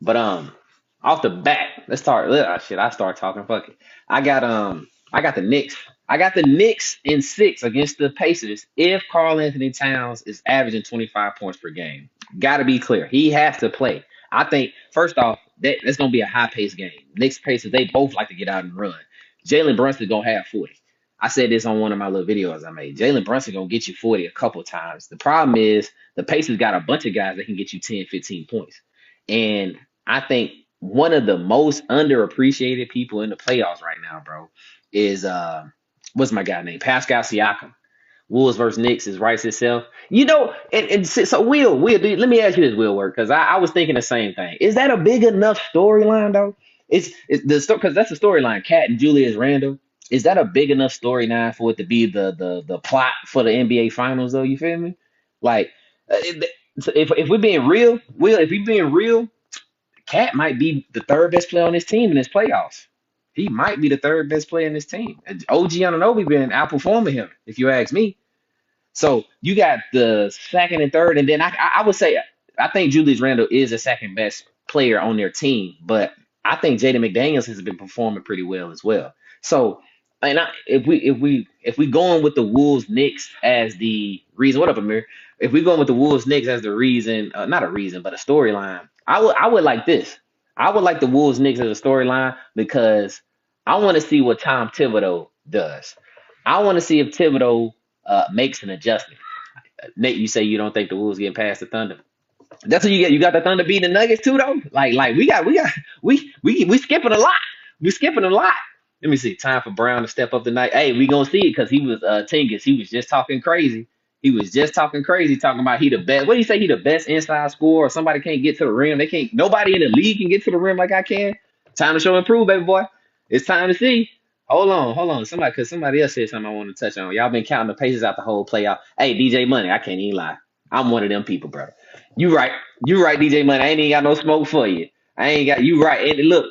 But off the bat, let's start. Shit, I start talking. Fuck it. I got the Knicks. I got the Knicks in 6 against the Pacers. If Karl Anthony Towns is averaging 25 points per game, got to be clear. He has to play. I think first off, that's gonna be a high paced game. Knicks Pacers, they both like to get out and run. Jalen Brunson gonna have 40. I said this on one of my little videos I made. Jalen Brunson gonna get you 40 a couple times. The problem is the Pacers got a bunch of guys that can get you 10, 15 points. And I think one of the most underappreciated people in the playoffs right now, bro, is what's my guy name? Pascal Siakam. Wolves versus Knicks is rights itself. So Will, dude, let me ask you this, Will work, because I was thinking the same thing. Is that a big enough storyline though? It's the because that's the storyline. Cat and Julius Randle. Is that a big enough storyline for it to be the plot for the NBA Finals though? You feel me? Like, if we're being real, Will, if we're being real, Cat might be the third best player on this team in this playoffs. He might be the third best player in this team. And OG Anunoby been outperforming him, if you ask me. So you got the second and third, and then I would say I think Julius Randle is the second best player on their team, but I think Jaden McDaniels has been performing pretty well as well. So, and if we going with the Wolves Knicks as the reason, what up, Amir? If we going with the Wolves Knicks as the reason, not a reason, but a storyline, I would like this. I would like the Wolves Knicks as a storyline because I want to see what Tom Thibodeau does. I want to see if Thibodeau makes an adjustment. Nate, you say you don't think the Wolves get past the Thunder. That's what you get. You got the Thunder beating the Nuggets too, though. Like we skipping a lot. We skipping a lot. Let me see. Time for Brown to step up tonight. Hey, we gonna see it because he was Tingus. He was just talking crazy. He was just talking crazy, talking about he the best. What do you say? He the best inside scorer. Or somebody can't get to the rim. They can't. Nobody in the league can get to the rim like I can. Time to show and prove, baby boy. It's time to see. Hold on. Because somebody else said something I want to touch on. Y'all been counting the paces out the whole playoff. Hey, DJ Money, I can't even lie. I'm one of them people, bro. You right. You right, DJ Money. I ain't even got no smoke for you. I ain't got you right. And look,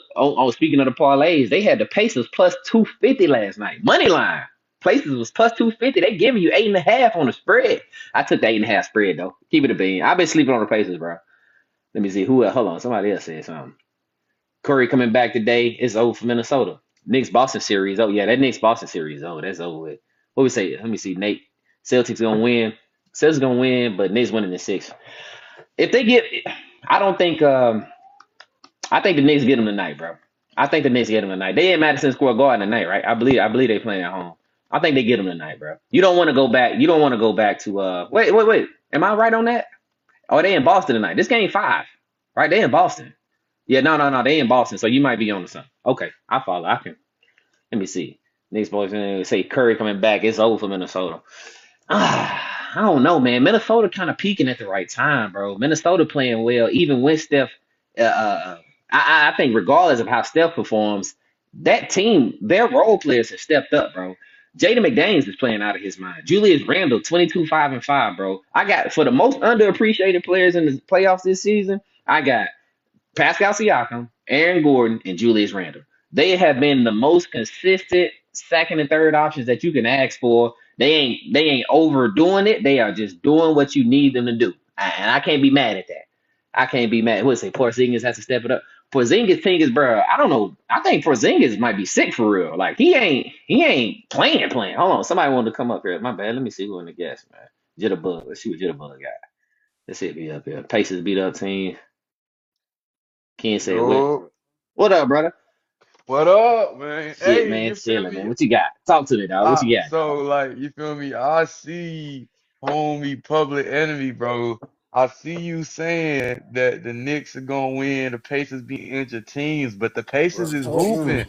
speaking of the parlays, they had the Pacers plus 250 last night. Money line. Places was plus 250. They giving you 8.5 on the spread. I took the 8.5 spread though. Keep it a bean. I've been sleeping on the Pacers, bro. Let me see who else. Hold on. Somebody else said something. Curry coming back today. It's over for Minnesota. Knicks Boston series. Oh yeah, that Knicks Boston series. Oh, that's over with. What we say? Let me see. Nate. Celtics gonna win. Celtics gonna win, but Knicks winning in 6. If they get, I don't think. I think the Knicks get them tonight, bro. I think the Knicks get them tonight. They in Madison Square Garden tonight, right? I believe they playing at home. I think they get them tonight, bro. You don't want to go back. You don't want to go back to. Wait. Am I right on that? Oh, they in Boston tonight. This game 5, right? They in Boston. Yeah, no. They in Boston, so you might be on to something. Okay, I follow. I can. Let me see. Knicks boys say Curry coming back. It's over for Minnesota. I don't know, man. Minnesota kind of peaking at the right time, bro. Minnesota playing well, even when Steph. I think regardless of how Steph performs, that team, their role players have stepped up, bro. Jaden McDaniels is playing out of his mind. Julius Randle, 22, 5 and 5, bro. I got for the most underappreciated players in the playoffs this season. I got Pascal Siakam, Aaron Gordon, and Julius Randle. They have been the most consistent second and third options that you can ask for. They ain't overdoing it. They are just doing what you need them to do. And I can't be mad at that. I can't be mad. What say Porzingis has to step it up. Porzingis, bro. I don't know. I think Porzingis might be sick for real. Like he ain't playing. Hold on. Somebody wanted to come up here. My bad. Let me see who in the guest, man. Jitterbug. Let's see what Jitterbug got. Let's see it be up here. Pacers beat up team. Ken said what? Yo, What up, brother? what up, man? Shit, Hey, man, you feel chilling, man. me? What you got? Talk to me, dog. What you got, So dog? like, you feel me? I see homie public enemy, bro. I see you saying that the Knicks are gonna win, the Pacers be injured teams, but the Pacers is hooping.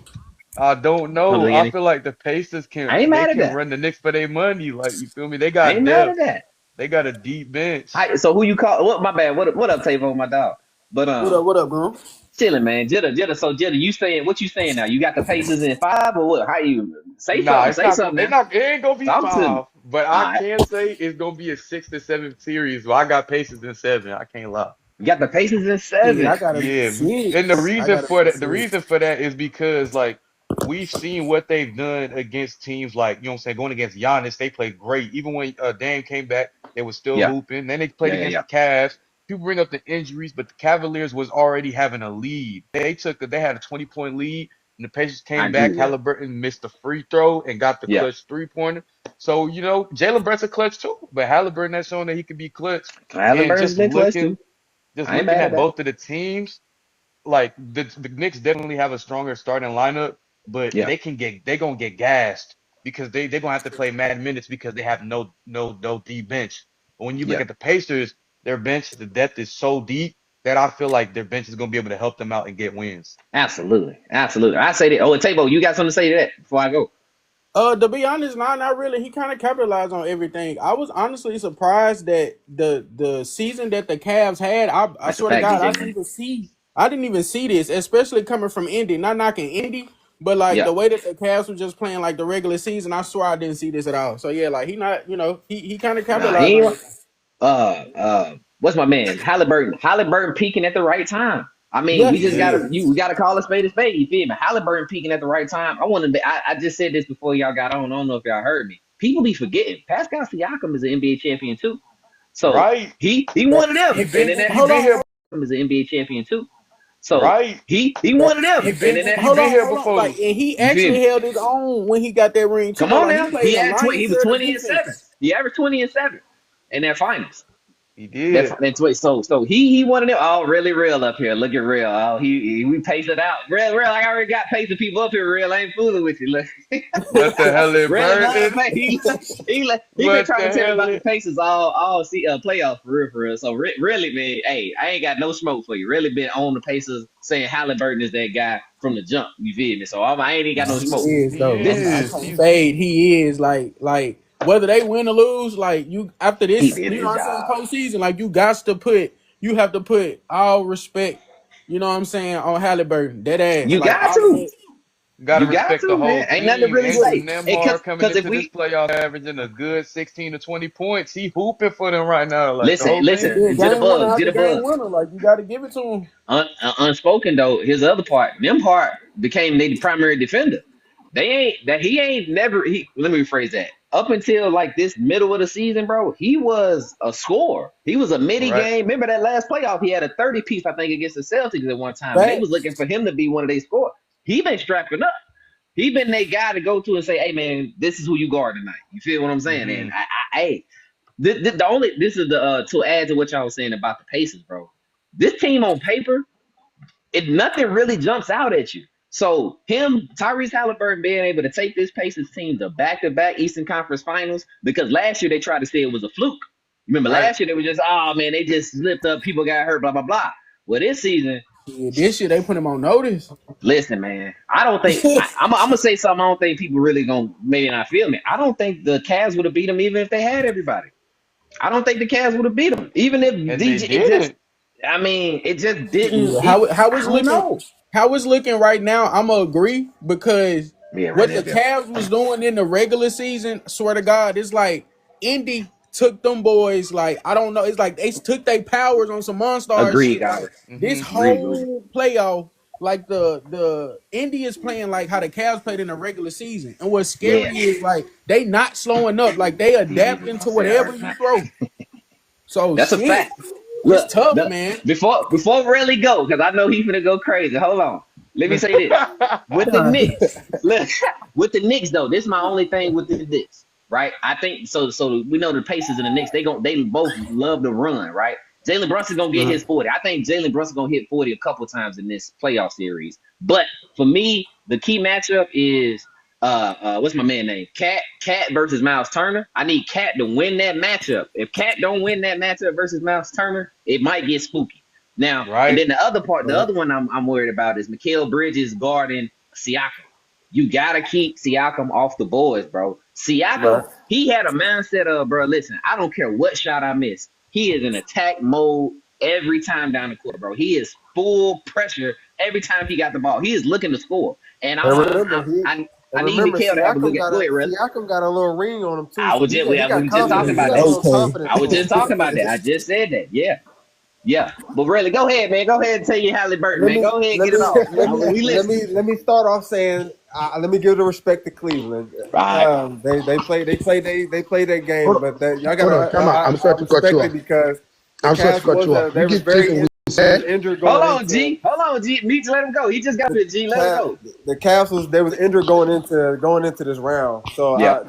I don't know. Public I any? feel like the Pacers I can ain't they mad at can that. run the Knicks for their money. Like, you feel me? They I got ain't mad at depth. that. They got a deep bench. So who you call? What? My bad. What up, Tavo, my dog? But What up, bro? chilling, man. Jitter. So Jitter, you saying what you saying now? You got the Pacers in 5 or what? How you say Nah, something? it's Say not. something It's now. not. It ain't gonna be Talk to me. 5, but All I right. can say it's gonna be a 6 to 7 series. Well, I got Pacers in 7. I can't lie. You got the Pacers in Yeah, 7. I got it in Yeah, and the 6. I reason got it for in that, the 6. reason for that is because like we've seen what they've done against teams like you know what I'm saying, going against Giannis, they played great. Even when Dame came back, they were still Yeah. hooping. Then they played Yeah. Yeah. against Yeah. the Cavs. people bring up the injuries, but the Cavaliers was already having a lead. They had a 20-point lead, and the Pacers I came agree back. with that. Halliburton missed the free throw and got the Yeah. clutch 3-pointer. So, Jalen Brunson clutch too, but Halliburton has shown that he could be clutch. And Halliburton's been clutch too. just I ain't looking mad at at that. both of the teams, like the Knicks definitely have a stronger starting lineup, but Yeah. they gonna get gassed because they're gonna have to play mad minutes because they have no deep bench. But when you look Yeah. at the Pacers, their bench, the depth is so deep that I feel like their bench is gonna be able to help them out and get wins. Absolutely. Absolutely. I say that. Oh, and Tabo, you got something to say to that before I go? To be honest, not really. He kind of capitalized on everything. I was honestly surprised that the season that the Cavs had. I That's a swear to fact, God, DJ, man. I didn't even see this, especially coming from Indy. Not knocking Indy, but like Yeah. the way that the Cavs were just playing like the regular season. I swear I didn't see this at all. So yeah, like he not, he kind of Nah, capitalized he on ain't. everything. What's my man? Halliburton. Halliburton peaking at the right time. I mean, Yeah, we he just gotta is. we gotta call a spade a spade. You feel me? Halliburton peaking at the right time. I want to. I just said this before y'all got on. I don't know if y'all heard me. People be forgetting. Pascal Siakam is an NBA champion too. So Right? he one of them. And then He Hold been on, here, is an NBA champion too. So right? he one of them. And then He hold been on, here hold on. before. Like, and he you feel actually me? held his own when he got that ring too. Come Though, on like he now. played He a had 20. lion's He was share of 20 and 7. defense. He averaged 20 and 7 in that finals. He did. That's wait. So he one of them. Oh, really real up here. Look at real. Oh, we paced it out. Real. Like I already got pacing people up here. Real. I ain't fooling with you. Look. What the hell is Really love Burton? pace. He been What trying the to tell me hell about the is Pacers all see playoff for real. So really, man, hey, I ain't got no smoke for you. Really been on the Pacers saying Halliburton is that guy from the jump. You feel me? So I ain't even got no Nah, he smoke. is he though. I is. can't He's fade. He is like whether they win or lose. Like you after He this, did you know his what I'm saying. job. Postseason, like you have to put all respect. You know what I'm saying on Halliburton. That ass, You like got all of to. that. gotta You got respect the to, whole man. Ain't nothing to team. really Andrew say. Hey, Nemhard coming cause if into this we playoff averaging a good 16 to 20 points. He hooping for them right now, like the listen, whole And listen, team. then game winner jitterbug, after game jitterbug. winner, like you got to give it to him. Unspoken though, his other part, them part became the primary defender. They ain't that he ain't never he let me rephrase that. Up until like this middle of the season, bro, he was a scorer. He was a midi Right. game. Remember that last playoff, he had a 30 piece, I think, against the Celtics at one time, and they was Facts. looking for him to be one of their scorers. He been strapping up. He been that guy to go to and say, "Hey man, this is who you guard tonight." You feel what I'm saying? And Hmm. hey, the only this is the to add to what y'all was saying about the Pacers, bro. This team on paper, it nothing really jumps out at you. So him, Tyrese Halliburton being able to take this Pacers team to back-to-back Eastern Conference Finals, because last year they tried to say it was a fluke. Remember Right. last year they were just, oh man, they just slipped up, people got hurt, blah blah blah. Well, this season, Yeah, this year they put him on notice. listen, man, I don't think I'm gonna say something. I don't think people really gonna maybe not feel me. I don't think the Cavs would have beat them even if they had everybody. I don't think the Cavs would have beat them, even if And they DJ. It just, didn't. I mean, it just didn't. Yeah, It, how I it's don't looking, know. right now, I'm gonna agree because Yeah, right what there, the yeah. Cavs was doing in the regular season, swear to God, it's like Indy took them boys. Like I don't know, it's like they took their powers on some Monster Agreed, shit. Like Albert. this Hmm. Agreed. whole playoff, like the Indy is playing like how the Cavs played in the regular season, and what's Yeah. scary is like they not slowing up, like they adapting I to said, all whatever right, you man. throw. So That's a shit, fact. it's Look, tough, man. before really go, because I know he's gonna go crazy. Hold on. Let me say this. With the Knicks, look, with the Knicks though, this is my only thing with the Knicks, right? I think so. So we know the Pacers and the Knicks, they both love to run, right? Jalen Brunson gonna get his 40. I think Jalen Brunson gonna hit 40 a couple times in this playoff series. But for me, the key matchup is what's my man name? Cat versus Miles Turner. I need Cat to win that matchup. If Cat don't win that matchup versus Miles Turner, it might get spooky. Now, and Right. then the other part, the other one I'm worried about is Mikal Bridges guarding Siakam. You gotta keep Siakam off the boards, bro. Siakam, he had a mindset of, bro, listen, I don't care what shot I miss. He is in attack mode every time down the court, bro. He is full pressure every time he got the ball. He is looking to score. And And remember, he I and need remember, Mikal to have a good game. Go ahead, Russ. Siakam got a little ring on him too, I so was just he we got were just confidence. talking He about got a that. little Okay. confidence I was to him just too. talking about that. I just said that. Yeah. Yeah. But really, go ahead, man. Go ahead and tell you Halliburton, Let man. me Go ahead and let get it me off. let me We let listen. me let me start off saying let me give the respect to Cleveland. All right. They play their game, but y'all Hold on, gotta time out. I'm I sorry to cut you respect it off. because the I'm sorry to Cavs cut you off. they You was keep very taking what you they was said. injured Hold going on, into G. Hold on, G. Need to let him go. He just got here, G. Let him go. the Cavs was injured going into this round. So Yeah.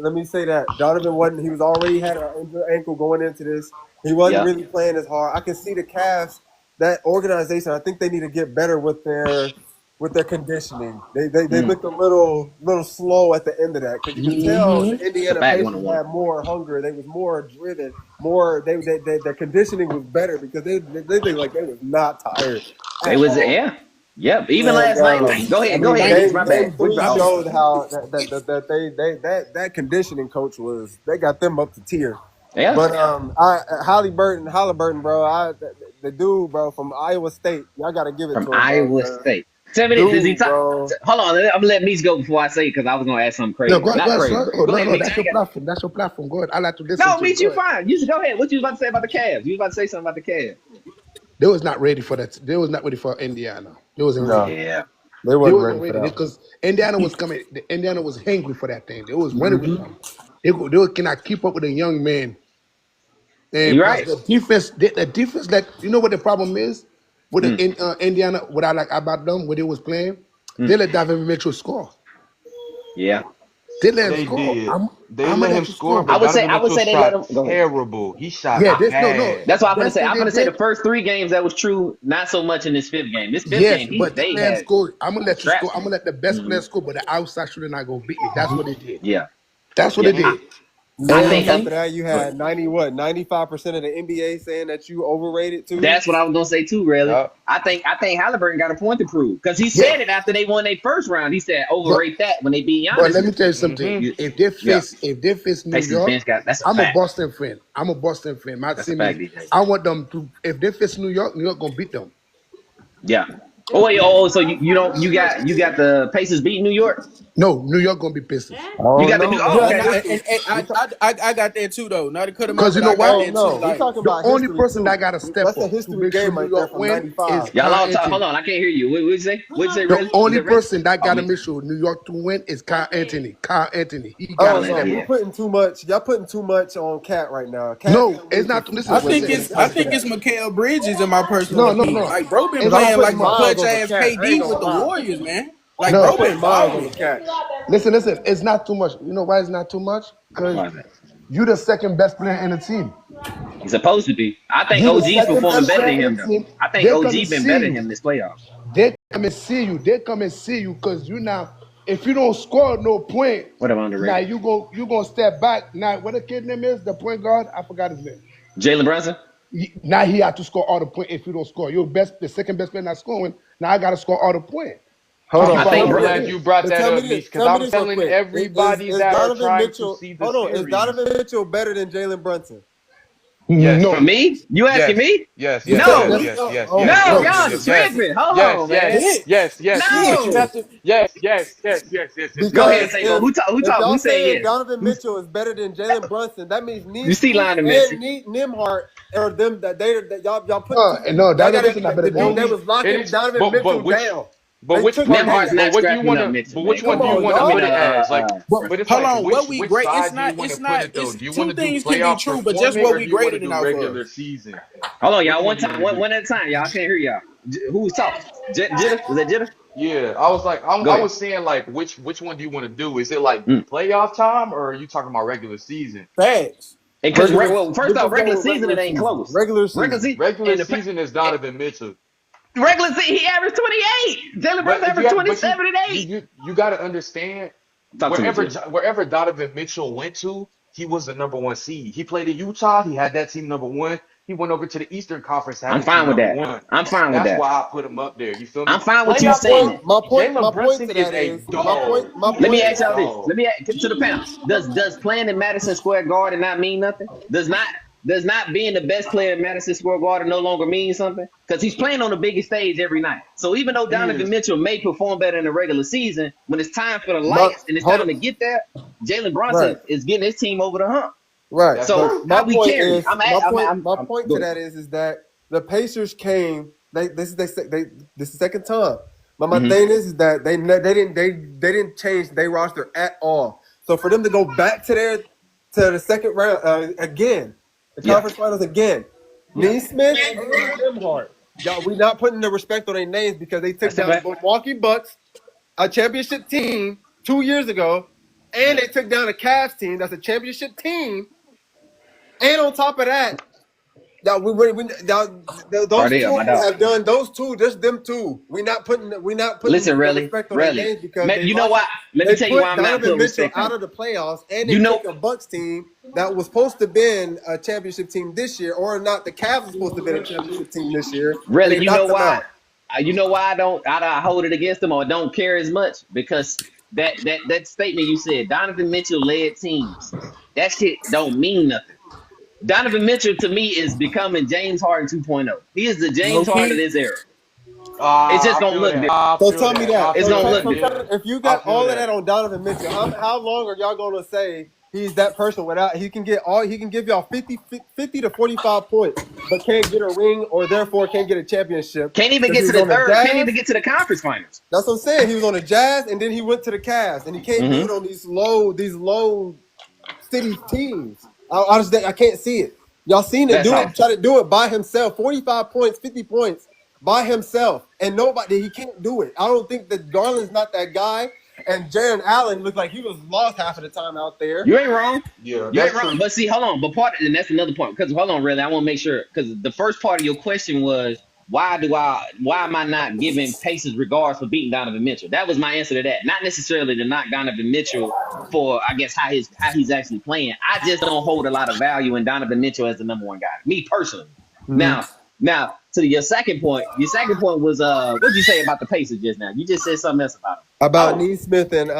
let me say that Donovan wasn't. He was already had an injured ankle going into this. He wasn't Yeah. really playing as hard. I can see the Cavs, that organization. I think they need to get better with their conditioning. They Mm. looked a little slow at the end of that, because you could tell the It's a Indiana fact, Pacers 1-on-1. had more hunger. They was more driven. More their conditioning was better, because they looked like they was not tired They at was all. yeah. Yep. Even And last night. Go I ahead. Go mean, ahead, Thank Mitch. you. My game bad. We three dropped My you. bad. showed how that conditioning coach they got them up to tier. Yeah. But Halliburton, bro, the dude, bro, from Iowa State, y'all got to give it From to him, bro. Iowa State. 7 minutes. Does he Dude, talk? bro. Hold on. I'm gonna let Meach go before I say it because I was gonna ask something No, crazy. go Not ahead, crazy. sir. Oh, Go no, ahead, no, Meach. that's I your ain't got platform. That's your platform. Go ahead. I like to listen no, to you. Meach, Go you ahead. fine. You just go ahead. What you was about to say about the Cavs? You was about to say something about the Cavs. They was not ready for that. They was not ready for Indiana. They wasn't ready. No, Yeah. they They wasn't wasn't ready for ready that. because Indiana was coming. Indiana was hungry for that thing. They was running with Mm-hmm. them. Cannot keep up with a young man. And You plus right. the defense, like you know what the problem is with Mm, Indiana. What I like about them when they was playing, mm. they let David Mitchell score. Yeah. They let him They score. did. They I'm gonna let him let you score, score. but Donovan I would Mitchell say they let shot him go ahead. terrible. He shot Yeah, this no. bad. That's what I'm gonna That's say. what I'm they gonna say did. the first 3 games that was true. Not so much in this fifth game. This fifth Yes, game, but they they let him had score. I'm gonna let you score. strapped I'm him. gonna let the best Hmm. player score, but the outside shooter not gonna beat me. That's what they did. Yeah. That's what Yeah. they And did. I And on think top Mm-hmm. of that, you go ahead. had 95% of the NBA saying that you overrated too. That's what I was gonna say too, really. yup. I think Halliburton got a point to prove because he Yeah, said it after they won their first round. He said but overrate that when they beat but Giannis. let me tell you something. Mm-hmm. You, If they yeah, face New Pacers York, bench got that's a I'm a fact. Boston fan. I'm a Boston fan. My That's a team fact, is. DJ. I want them to. If they face New York gonna beat them. Yeah. Oh wait, so you don't you got the Pacers beating New York? No, New York gonna be Pistons. You Oh got the new no, we oh Yeah, got okay. and history. I, We talk, I I got that too though. Not to cut him off, Cause you but know I got why? oh that too. no, we Like talking The about only history person too. that got to step That's a up to history make sure game New right there York from win is '95. Y'all Carl all talk hold Anthony. on, I can't hear you. What'd you say? What'd you say, The really? Was only it really? person that Oh got to me. make sure New York to win is Carl Anthony. Carl Anthony. He got Oh to Carl no, step Anthony, we yeah. up. putting too much. Y'all putting too much on Cat right now. Cat No, can't it's really not. compete Listen, I listen, with think listen. when it's it I comes to think that. it's Mikal Bridges in my personal No, no, opinion. no. Like bro been It's Because I'm playing not too like putting a much. miles clutch over ass Cat. I ain't KD gonna with the lie. Warriors, man. Like I'm bro No, putting been miles over balling. Cat. listen. It's not too much. You know why it's not too much? Because Why is that? you're the second best player in the team. He's supposed to be. I think You're the OG's second performing best better player than in him the though. team. I think They come and OG been better see than you. him this playoffs. They come and see you. They come and see you because you now. If you don't score no point, Whatever now underrated. you gonna step back. Now what the kid name is? The point guard. I forgot his name. Jalen Brunson? Now he had to score all the point. If you don't score, you're the second best player not scoring. Now I got to score all the point to Hold I keep on, our but think I'm tell Br- me glad this. you brought But that tell me up, this. Meech, because Tell me I'm this real telling quick. everybody Is that are Donovan trying to Mitchell? see the Hold on. Is series. Donovan Mitchell better than Jalen Brunson? for Yes. no. me? You asking Yes. me? Yes. Yes. Because Yes. No. that's Yes. Yes. Oh Yes. No, Yes. no. Yes. y'all Yes. Yes. tripping. Hold Yes. on, Yes. man. Shit. Yes. Yes. But you Shit. No. have to. Yes. Yes. Yes. Yes. Yes. Yes. Go Yes. ahead Because and Yes. say Yes. go. if Who if talk? Who y'all saying saying yes? Donovan Who's Mitchell is better than Jalen Brunson, that means you see Neek line and and Messi? Nimhart are them that y'all putting too much. No, Y'all Donovan got Mitchell not better to than be. They Nick. Only was it locking is. Donovan But Mitchell which. down. But They which took him part do Nemhard's you? down. But not what do you scrapping want up to? Mitchell, But man. which Come one Come do you on. on, want to I mean, put dog. it as? But But it's hold like on, what we which grade? side do you want It's to put not. it though? It's Do you want two to do things can be playoff true, but just performing what or we do you want to graded it do off of. regular season? Hold on, Which y'all. one do you want to do? One at a time. Y'all can't hear y'all. Who was talking? Jitter? Was that Jitter? Yeah, I was like, Go I ahead. was saying like, which one do you want to do? Is it like Mm. playoff time or are you talking about regular season? Facts. Because Regular. well, first Let's off, just go regular with season regular it ain't season. close. Regular Regular season. season Regular and season is Donovan Mitchell. regular season he averaged 28. Jalen Brunson But if you averaged have, but 27 and 8. you got to understand Talk to me, Jitter. wherever Donovan Mitchell went to, he was the number one seed. He played in Utah. He had that team number one. He went over to the Eastern Conference, had I'm the team fine with number that. one. I'm fine with That's that. why I put him up there. You feel I'm me? fine with you My Playoff saying point. that. time, My Jalen point Brunson to is that a is my point. dog. My He Let is me point a to ask y'all that. this. dog. Let me get to the panel. Does playing in Madison Square Garden not mean nothing? Does not being the best player in Madison Square Garden no longer mean something? Because he's playing on the biggest stage every night. So even though He Donovan is. Mitchell may perform better in the regular season, when it's time for the My lights and it's hold time on. to get there, Jalen Right. Brunson is getting his team over the hump. Right. That's But So true. my how we point carry? is my I'm point go to ahead. that is that the Pacers came. This is the second time. But my Hmm. thing is that they didn't change their roster at all. So for them to go back to the second round again, the Yeah. conference finals again, Neesmith and Nembhard. Y'all, we not putting the respect on their names because they took That's a down fact. the Milwaukee Bucks, a championship team 2 years ago, and they took down a Cavs team that's a championship team. And on top of that, those Cardell, two my dog. have done those two, just them two. We're not putting Listen, the really, respect on their really. names because they You know lost. what? Let me They tell you why put I'm not Donovan putting Mitchell respect out on. of the playoffs, and they You know, took a Bucks team that was supposed to been a championship team this year, or not. The Cavs was supposed to be a championship team this year, and really, they you know knocked them why? out. You know why I hold it against them or don't care as much because that statement you said, Donovan Mitchell led teams. That shit don't mean nothing. Donovan Mitchell to me is becoming James Harden 2.0. He is the Low James Harden of key. this era. It's just I gonna feel look that. different. I So feel tell me that. that. I It's feel gonna that. look So different. Yeah. if you I got feel all of that that. on Donovan Mitchell, how long are y'all gonna say he's that person without he can give y'all 50 to 45 points, but can't get a ring or therefore can't get a championship Can't even because get he to was the on the third. Can't Jazz. even get to the conference finals. That's what I'm saying. He was on the Jazz and then he went to the Cavs and he can't do Hmm. it on these low city teams. I can't see it. Y'all seen it That's do all. it, try to do it by himself. 45 points, 50 points by himself. And nobody, he can't do it. I don't think that Garland's not that guy. And Jaron Allen looked like he was lost half of the time out there. You ain't wrong. Yeah, You ain't that's wrong. true. But see, hold on. But and that's another point. Because hold on, really, I want to make sure. Because the first part of your question was why am I not giving Pacers regards for beating Donovan Mitchell? That was my answer to that. Not necessarily to knock Donovan Mitchell for I guess how he's actually playing. I just don't hold a lot of value in Donovan Mitchell as the number one guy. Me personally. Mm-hmm. Now to your second point. Your second point was what'd you say about the Pacers just now? You just said something else about them. About Oh, Neesmith and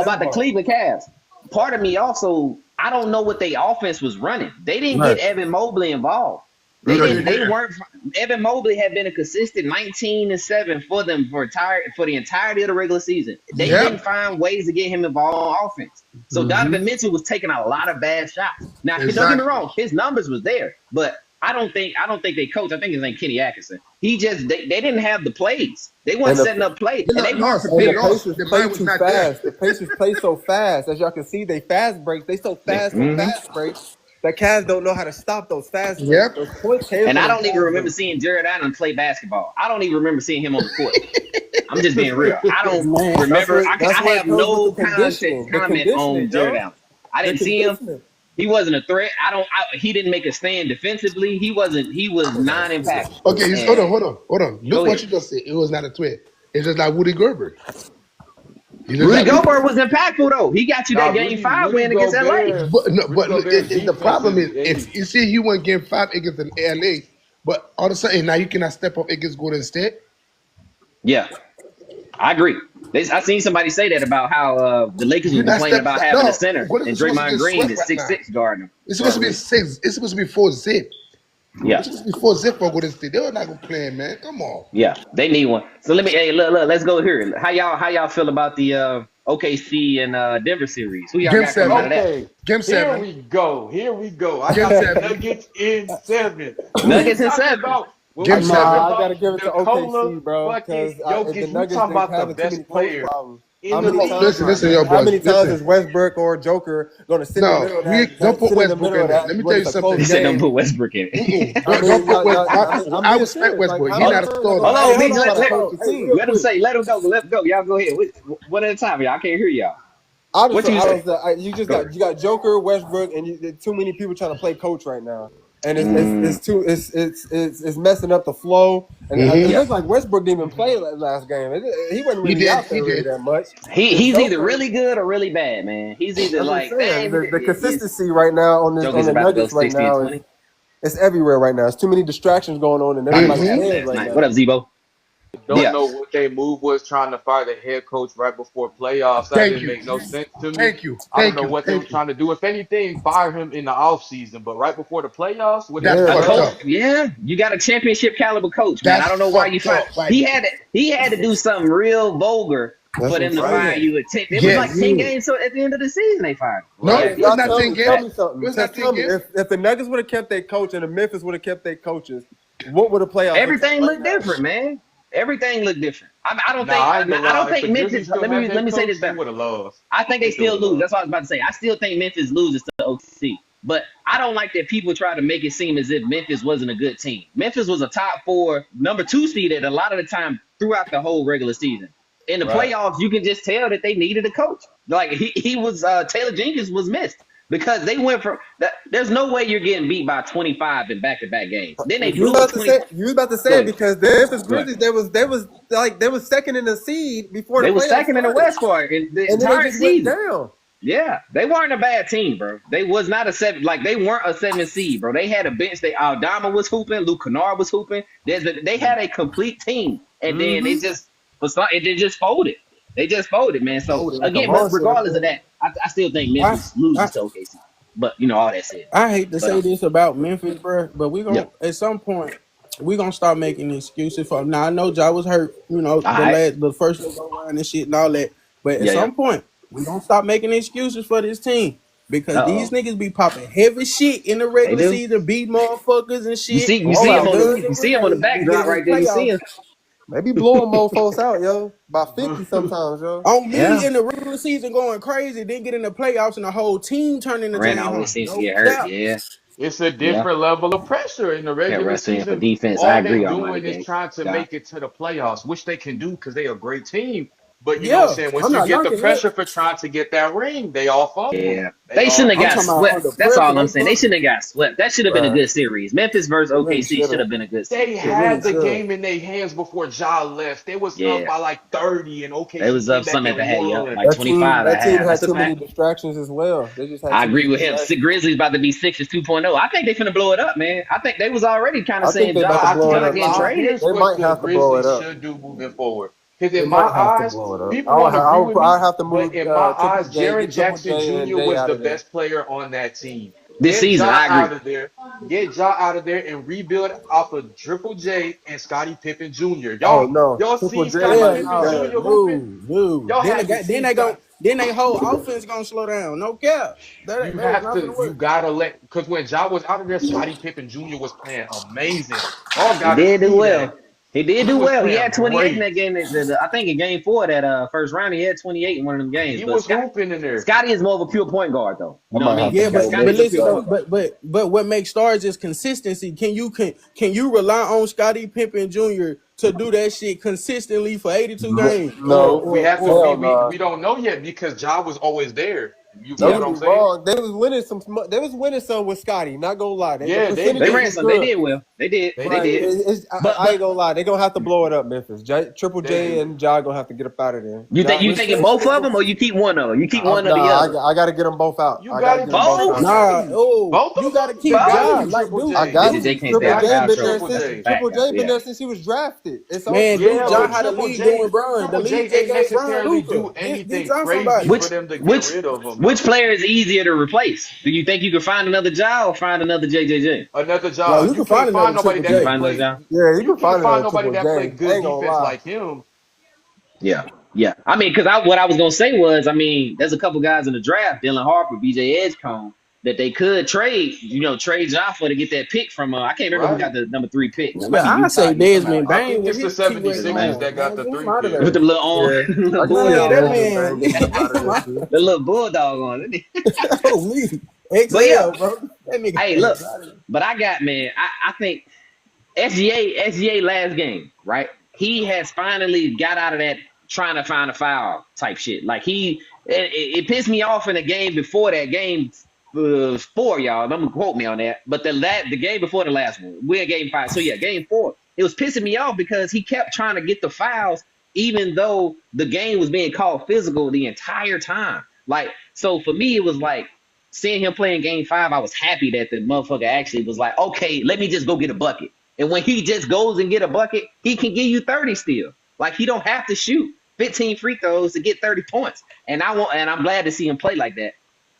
about the Nembhard. Cleveland Cavs. Part of me also, I don't know what their offense was running. They didn't get Right. Evan Mobley involved. They No, they didn't. They didn't. weren't. Evan Mobley had been a consistent 19-7 for them for the entirety of the regular season. They Yep. didn't find ways to get him involved on offense. So Mm-hmm. Donovan Mitchell was taking a lot of bad shots. Now, don't get me Exactly. wrong, his numbers was there, but I don't think they coach. I think his name Kenny Atkinson. They didn't have the plays. They weren't And setting up plays, They and they not weren't lost. They the prepared. lost. Pacers The play man was too not there. fast. The Pacers play so fast. As y'all can see, they fast breaks. They so fast, Mhm. break. The Cavs don't know how to stop those fast breaks. Yep. Those points came And from I them don't even fast remember breaks. seeing Jared Allen play basketball. I don't even remember seeing him on the court. I'm just being real. I don't Man, remember. That's I where it have comes with the no conditioning. The comment conditioning, on Jared yo. Allen. I The didn't see him. conditioning. He wasn't a threat. He didn't make a stand defensively. He wasn't. He was non-impactful. Okay, hold And on, hold on. Look go what ahead. you just said. It was not a threat. It's just like Woody Gerber. He's just Rudy like Woody. Gobert was impactful though. He got you Nah, that game five win against LA. But no, Rudy Gobert's the defense problem is is if you see he won game 5 against the LA, but all of a sudden now you cannot step up against Golden State. Yeah, I agree. I seen somebody say that about how the Lakers was You not complaining step. about having a No, center Golden and State supposed to Draymond get Green swept is right now. 6'6" guarding him It's for supposed a to be reason. 6. It's supposed to be 4 zip. Yeah. It's supposed to be 4 zip for Golden State. They were not gonna play, man. Come on. Yeah, they need one. So hey, look, let's go here. How y'all feel about the OKC and Denver series? Who y'all Game got coming out of 7. that? Okay, Game here 7. we go. Here we go. I Game got the 7. Nuggets in 7. When we Nuggets and talking 7. about when Game we talking 7. Nah, I gotta about give it to Nikola OKC, bro, because fucking the Jokic, we Nuggets talking they about the having too many best coach player problems. in How the many No, league times? listen, right listen, yo, now. How boys. many times Listen. is Westbrook or Joker gonna sit in the No, middle of don't put sit in the Westbrook middle in of there. that Let me when tell it's you a something. He close said don't game? put Westbrook in it. I Don't mean, put Westbrook. I'm I being respect serious. Like, Westbrook. how He's many not a times are star gonna Hold though. say, on, "Hold me on, I'm about to coach the team"? let him say. Let him go. Y'all go ahead. One at a time, y'all. I can't hear y'all. I just, What you say? you just Go got Joker, Westbrook, and there's too many people trying to play coach right now, and ahead. it's messing up the flow. And it Mm-hmm. Yeah. looks like Westbrook didn't even play last game. He wasn't He really did. out He there really did. that much. And He's either Joker, really good or really bad, man. He's either that's what I'm like, saying. dang, The his consistency right now on Joker's the about to go Nuggets right 60 and now 20. it's everywhere right now. It's too many distractions going on in Body was everybody's having head Mm-hmm. last right night. What now. up, Zebo? Don't Yeah. know what their move was trying to fire the head coach right before playoffs. That Thank didn't you. make no sense to me. Thank you. I don't Thank know you. what they were Thank you. trying to do. If anything, fire him in the offseason. But right before the playoffs, what he That's Yeah, A done, fucked coach, up. yeah, you got a championship caliber coach, man. I That's don't know why you fucked fired. up. Like, He had to do something real vulgar that's for what I'm them to right? fire saying. you at 10. It was like yes. 10 games, so at the end of the season they fired him. No, Right. it was Y'all not 10 tell games. me It something. was not 10 Tell me games. if the Nuggets would have kept their coach and the Memphis would have kept their coaches, what would the playoffs look like Everything right looked now? different, man. Everything looked different. I don't Nah, think I ain't gonna I don't lie. If think the Grizzlies Memphis. still had Let their me say coach, this they better. would have lost. I think they They still still would have lose. lost. That's what I was about to say. I still think Memphis loses to OKC. But I don't like that people try to make it seem as if Memphis wasn't a good team. Memphis was a top 4, number 2 seed at a lot of the time throughout the whole regular season. In the Right. playoffs, you can just tell that they needed a coach. Like he was Taylor Jenkins was missed because they went from that. There's no way you're getting beat by 25 in back-to-back games. Then they You was blew a about to 20. say you was about to Go say it ahead. because the Memphis Go ahead. Grizzlies they was second in the seed before the They was playoffs second in the started, West for the and then they entire just went season. down. Yeah, they weren't a bad team, bro. They was not a 7, like they weren't a 7 seed, bro. They had a bench. Aldama was hooping, Luke Kennard was hooping. They had a complete team, and then Mm-hmm. they just folded. They just folded, man. So Folded like a again, but monster. regardless of that, I still think Memphis loses to OKC. But all that said, I hate to but say this about Memphis, bro, but we gonna yep. at some point we gonna start making excuses for. Now I know Ja was hurt, All right. the first go around and shit and all that, but at Yeah. some point we gonna stop making excuses for this team because these Uh-oh. niggas be popping heavy shit in the They regular do. season, beat motherfuckers and You shit. see, you All see And him out on guns the, there. you and see him on the grenades, they get backdrop in the right there. You see playoffs. him. They be blowing mofos out, yo. By 50 sometimes, yo. On me Yeah. in the regular season going crazy, then get in the playoffs and the whole team turning into Ren Jane always Hunt. seems to No get hurt. cap. Yeah. It's a Yeah. different level of pressure in the Can't regular rest in for season. defense. I All they agree, Almighty doing is Game. trying to God. make it to the playoffs, which they can do because they a great team. But you know what I'm Yeah, saying? I'm Once you not get the knocking that. pressure for trying to get that ring, they all fumble. Yeah. They They all shouldn't have I'm got talking fumble. about swept. under That's pressure. all I'm They saying. They fucking shouldn't have got swept. That should have been a Right. good series. Memphis versus they really OKC should should have. have been a good They series. They really had the should. game in their hands before Ja left. They was up Yeah. by like 30, and They OKC was came up back something at the and half. Yep. won. Like That team 25 at that team half. had That's a too many fact. distractions as well. They just had I too many agree with him. distractions. Grizzlies about to be Sixers 2.0. I think they finna blow it up, man. I think they was already kind of I think saying they about to I blow it Ja can't up getting lie. too. traded. Here's They what might the have to blow it Grizzlies up. should do moving forward. Because They in my might have to eyes, blow it up. people won't agree with I me, have to but move in my Triple eyes, J, Jaren get Triple Jackson J and Jr. Jay was out the of there. best player on that team. This Get season, Ja I agree. out of there. Get Ja out of there and rebuild off of Triple J and Scottie Pippen Jr. Oh Y'all, no, y'all Triple seen J Scottie Hell might. Pippen no, Jr. hooping? no. Y'all Then had to see Scott. then they whole offense gonna slow down. No cap. You That is have not gonna to, you work. gotta let, because when Ja was out of there, Scottie Pippen Jr. was playing amazing. Y'all He gotta did do see that. well. He did He do was well. He playing had 28 in great. that game. I think in game 4 that first round, he had 28 in one of them games. He But was hooping in there. Scotty is more of a pure point guard, though. I You know what I might mean? have to Yeah, blow Scotty but is a Memphis listen pure though, point up. guard. but what makes stars is consistency. Can you rely on Scottie Pippen Jr. to do that shit consistently for 82 games? No, We have to, hell no. we don't know yet because Ja was always there. You Don't get Yeah. what get I'm me saying? wrong. They was winning some. They was winning some with Scotty. Not gonna lie. The Yeah, They percentages ran was some. They good. did well. They did. they They Right. did. did. I But ain't gonna lie. They gonna have to blow it up, Memphis. Triple They J do. and Ja gonna have to get up out of there. you Ja, thinking both of them, or you keep one of them? You keep one or the nah, other. I gotta get them both out. You I gotta gotta get them keep both Both. out. Triple Nah, J. oh, Both of you them? gotta You keep gotta Ja keep like Triple dude. I J. got JJ to. can't You stay Triple out. gotta J Out keep been Troy. there Triple since J. Fact. Triple J been Yeah. there since he was drafted. It's over. Man, Yeah, dude, Ja but had to Triple lead doing J, Brown. The Triple lead J ain't JJ Brown necessarily Luca. do Get anything Ja crazy somebody. for Which them to get which rid of him. which player is easier to replace? Do you think you can find another Ja or find another JJJ? Another No, Ja. you You can can't find find another nobody Triple You that can J. can find another play. Ja? Yeah, you You can can't find find another nobody Triple that play J. I good ain't gonna defense lie. like him. Yeah, yeah. I mean, because what I was gonna say was, I mean, there's a couple guys in the draft, Dylan Harper, BJ Edgecombe, that they could trade, trade Ja for to get that pick from. I can't remember who got Right. the number 3 pick. It might Nigga, be I Utah. say Somebody Desmond like that. I Bain think with it's the his T-Rex 76ers Man, arms, that got man. the Get him three out of pick. with the there. little arm, Yeah, little I can see Man, how bulldog that on, Desmond man. Bane get him out of there too. the little bulldog on. Holy But yeah, XL, bro. That nigga hey, is look, out of there. but I got man. I think SGA last game, right? He has finally got out of that trying to find a foul type shit. Like it pissed me off in the game before that game 4, y'all. Don't quote me on that. But the game before the last one, we're in game 5. So yeah, game 4. It was pissing me off because he kept trying to get the fouls, even though the game was being called physical the entire time. Like, so for me, it was like seeing him play in game 5. I was happy that the motherfucker actually was like, okay, let me just go get a bucket. And when he just goes and get a bucket, he can give you 30 still. Like he don't have to shoot 15 free throws to get 30 points. And I'm glad to see him play like that.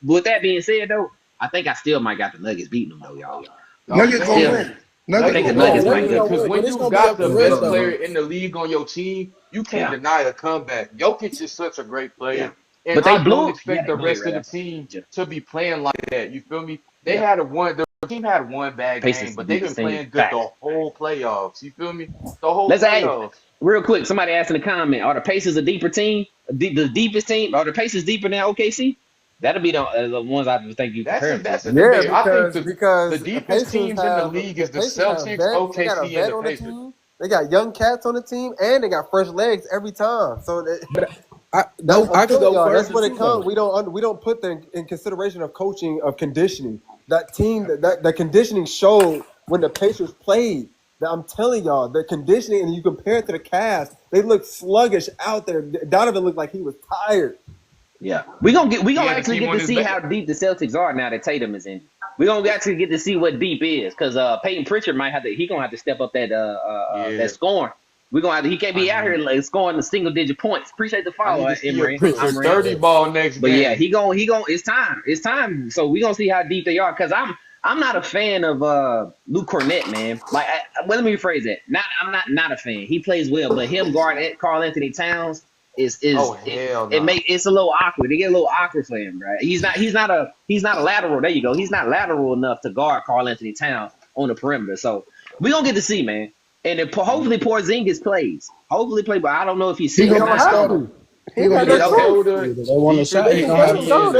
With that being said, though, I think I still might got the Nuggets beating them, though, y'all. I'm Nuggets gonna Still, saying win. I Nuggets think the gonna Yeah, Nuggets win. might Nuggets do. gonna because win, but when it's you gonna be got up the the rest best of player them. in the league on your team, you can't Yeah, deny a comeback. Jokic is such a great yeah. player, and But they I don't blew. Yeah, expect they the blew it rest right of the after. team Yeah, to be playing like that. You feel me? yeah. The team had one bad Pacers game, the but they've deepest been team. playing good Fact. the whole playoffs. You feel me? The whole Let's say, playoffs. real quick, somebody asked in the comment, are the Pacers a deeper team? The deepest team? Are the Pacers deeper than OKC? That'll be the ones I think you compare him to. That's a Yeah, debate. I think the because deepest teams in the league is the Pacers have Celtics, vets. They got a OKC, and vet the on the Pacers. team. They got young cats on the team, and they got fresh legs every time. So But I'm I could telling go y'all, that's further what it too, comes. though. We don't put in consideration of coaching of conditioning. That team that conditioning showed when the Pacers played. That I'm telling y'all, the conditioning, and you compare it to the Cavs, they look sluggish out there. Donovan looked like he was tired. Yeah, we gonna He had a actually team get on to his see how back. deep the Celtics are now that Tatum is in. We gonna actually get to see what deep is because Peyton Pritchard might have to. He gonna have to step up that Yeah. scoring. We gonna have to, he can't I be out here need like scoring the single digit points. Appreciate the I need follow, to see a Emory. I'm Pritchard Ren. 30 ball next But yeah, game. he going it's time. So we gonna see how deep they are because I'm not a fan of Luke Cornett, man. Like well, let me rephrase that. I'm not a fan. He plays well, but him guarding Karl Anthony Towns Oh is hell it no. make it's a little awkward. They get a little awkward for him, right? He's not a lateral. There you go. He's not lateral enough to guard Karl Anthony Towns on the perimeter. So we gonna get to see, man. And then hopefully Porzingis plays. Hopefully play, but I don't know if he's He sick He or gonna don't be not. I have don't know. starting. to. He He ain't gonna got be no He's starting. choice. older, If they want a deeper shot, than he They can gonna play have him to. down, Indiana.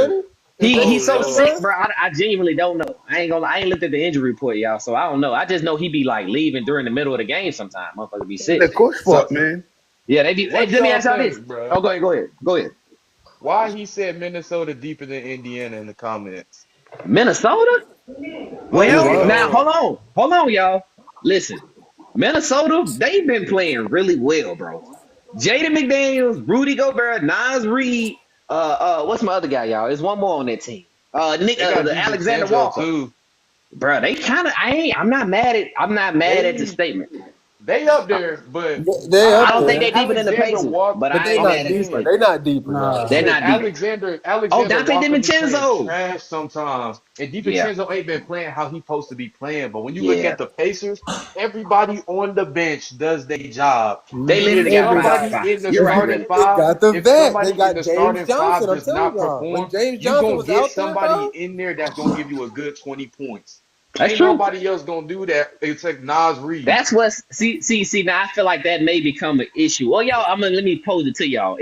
ain't He's so Oh sick, Lord. bro. I genuinely don't know. I ain't looked at the injury report, y'all, so I don't know. I just know he be like leaving during the middle of the game sometime. Motherfucker be sick. The coach So fault, man. yeah, they be. Hey, What let me y'all ask y'all this. think, bro? Oh, go ahead. Why he said Minnesota deeper than Indiana in the comments? Minnesota? he? Well, What? now Oh hold on, y'all. Listen, Minnesota, they've been playing really well, bro. Jaden McDaniels, Rudy Gobert, Nas Reed. What's my other guy, y'all? There's one more on that team. Nick, they got the Alexander DiVincenzo Walker, too. bro. They kind of. I'm not mad at the They statement. they up there, but They I up don't think there, they deeper than the Alexander Pacers, Walk. but but I they ain't I'm not mad at the deeper. saying, They statement. not deeper, I'm Nah. They're saying not deep. Oh, Alexander Dante Walker be playing DiVincenzo. trash sometimes, and Yeah, DiVincenzo ain't been playing how he supposed to be playing. But when you look yeah. at the Pacers, everybody on the bench does their job. They If literally got somebody everybody. five. in the You're right, starting really. They five, got the if vet. They somebody in got the James starting Johnson. five I'm does telling not y'all, when perform, James you Johnson gonna was get out there, somebody bro. in there that's gonna give you a good 20 points. That's Ain't true. nobody else gonna do that except Nas Reed. That's what's see. Now I feel like that may become an issue. Well, y'all, let me pose it to y'all.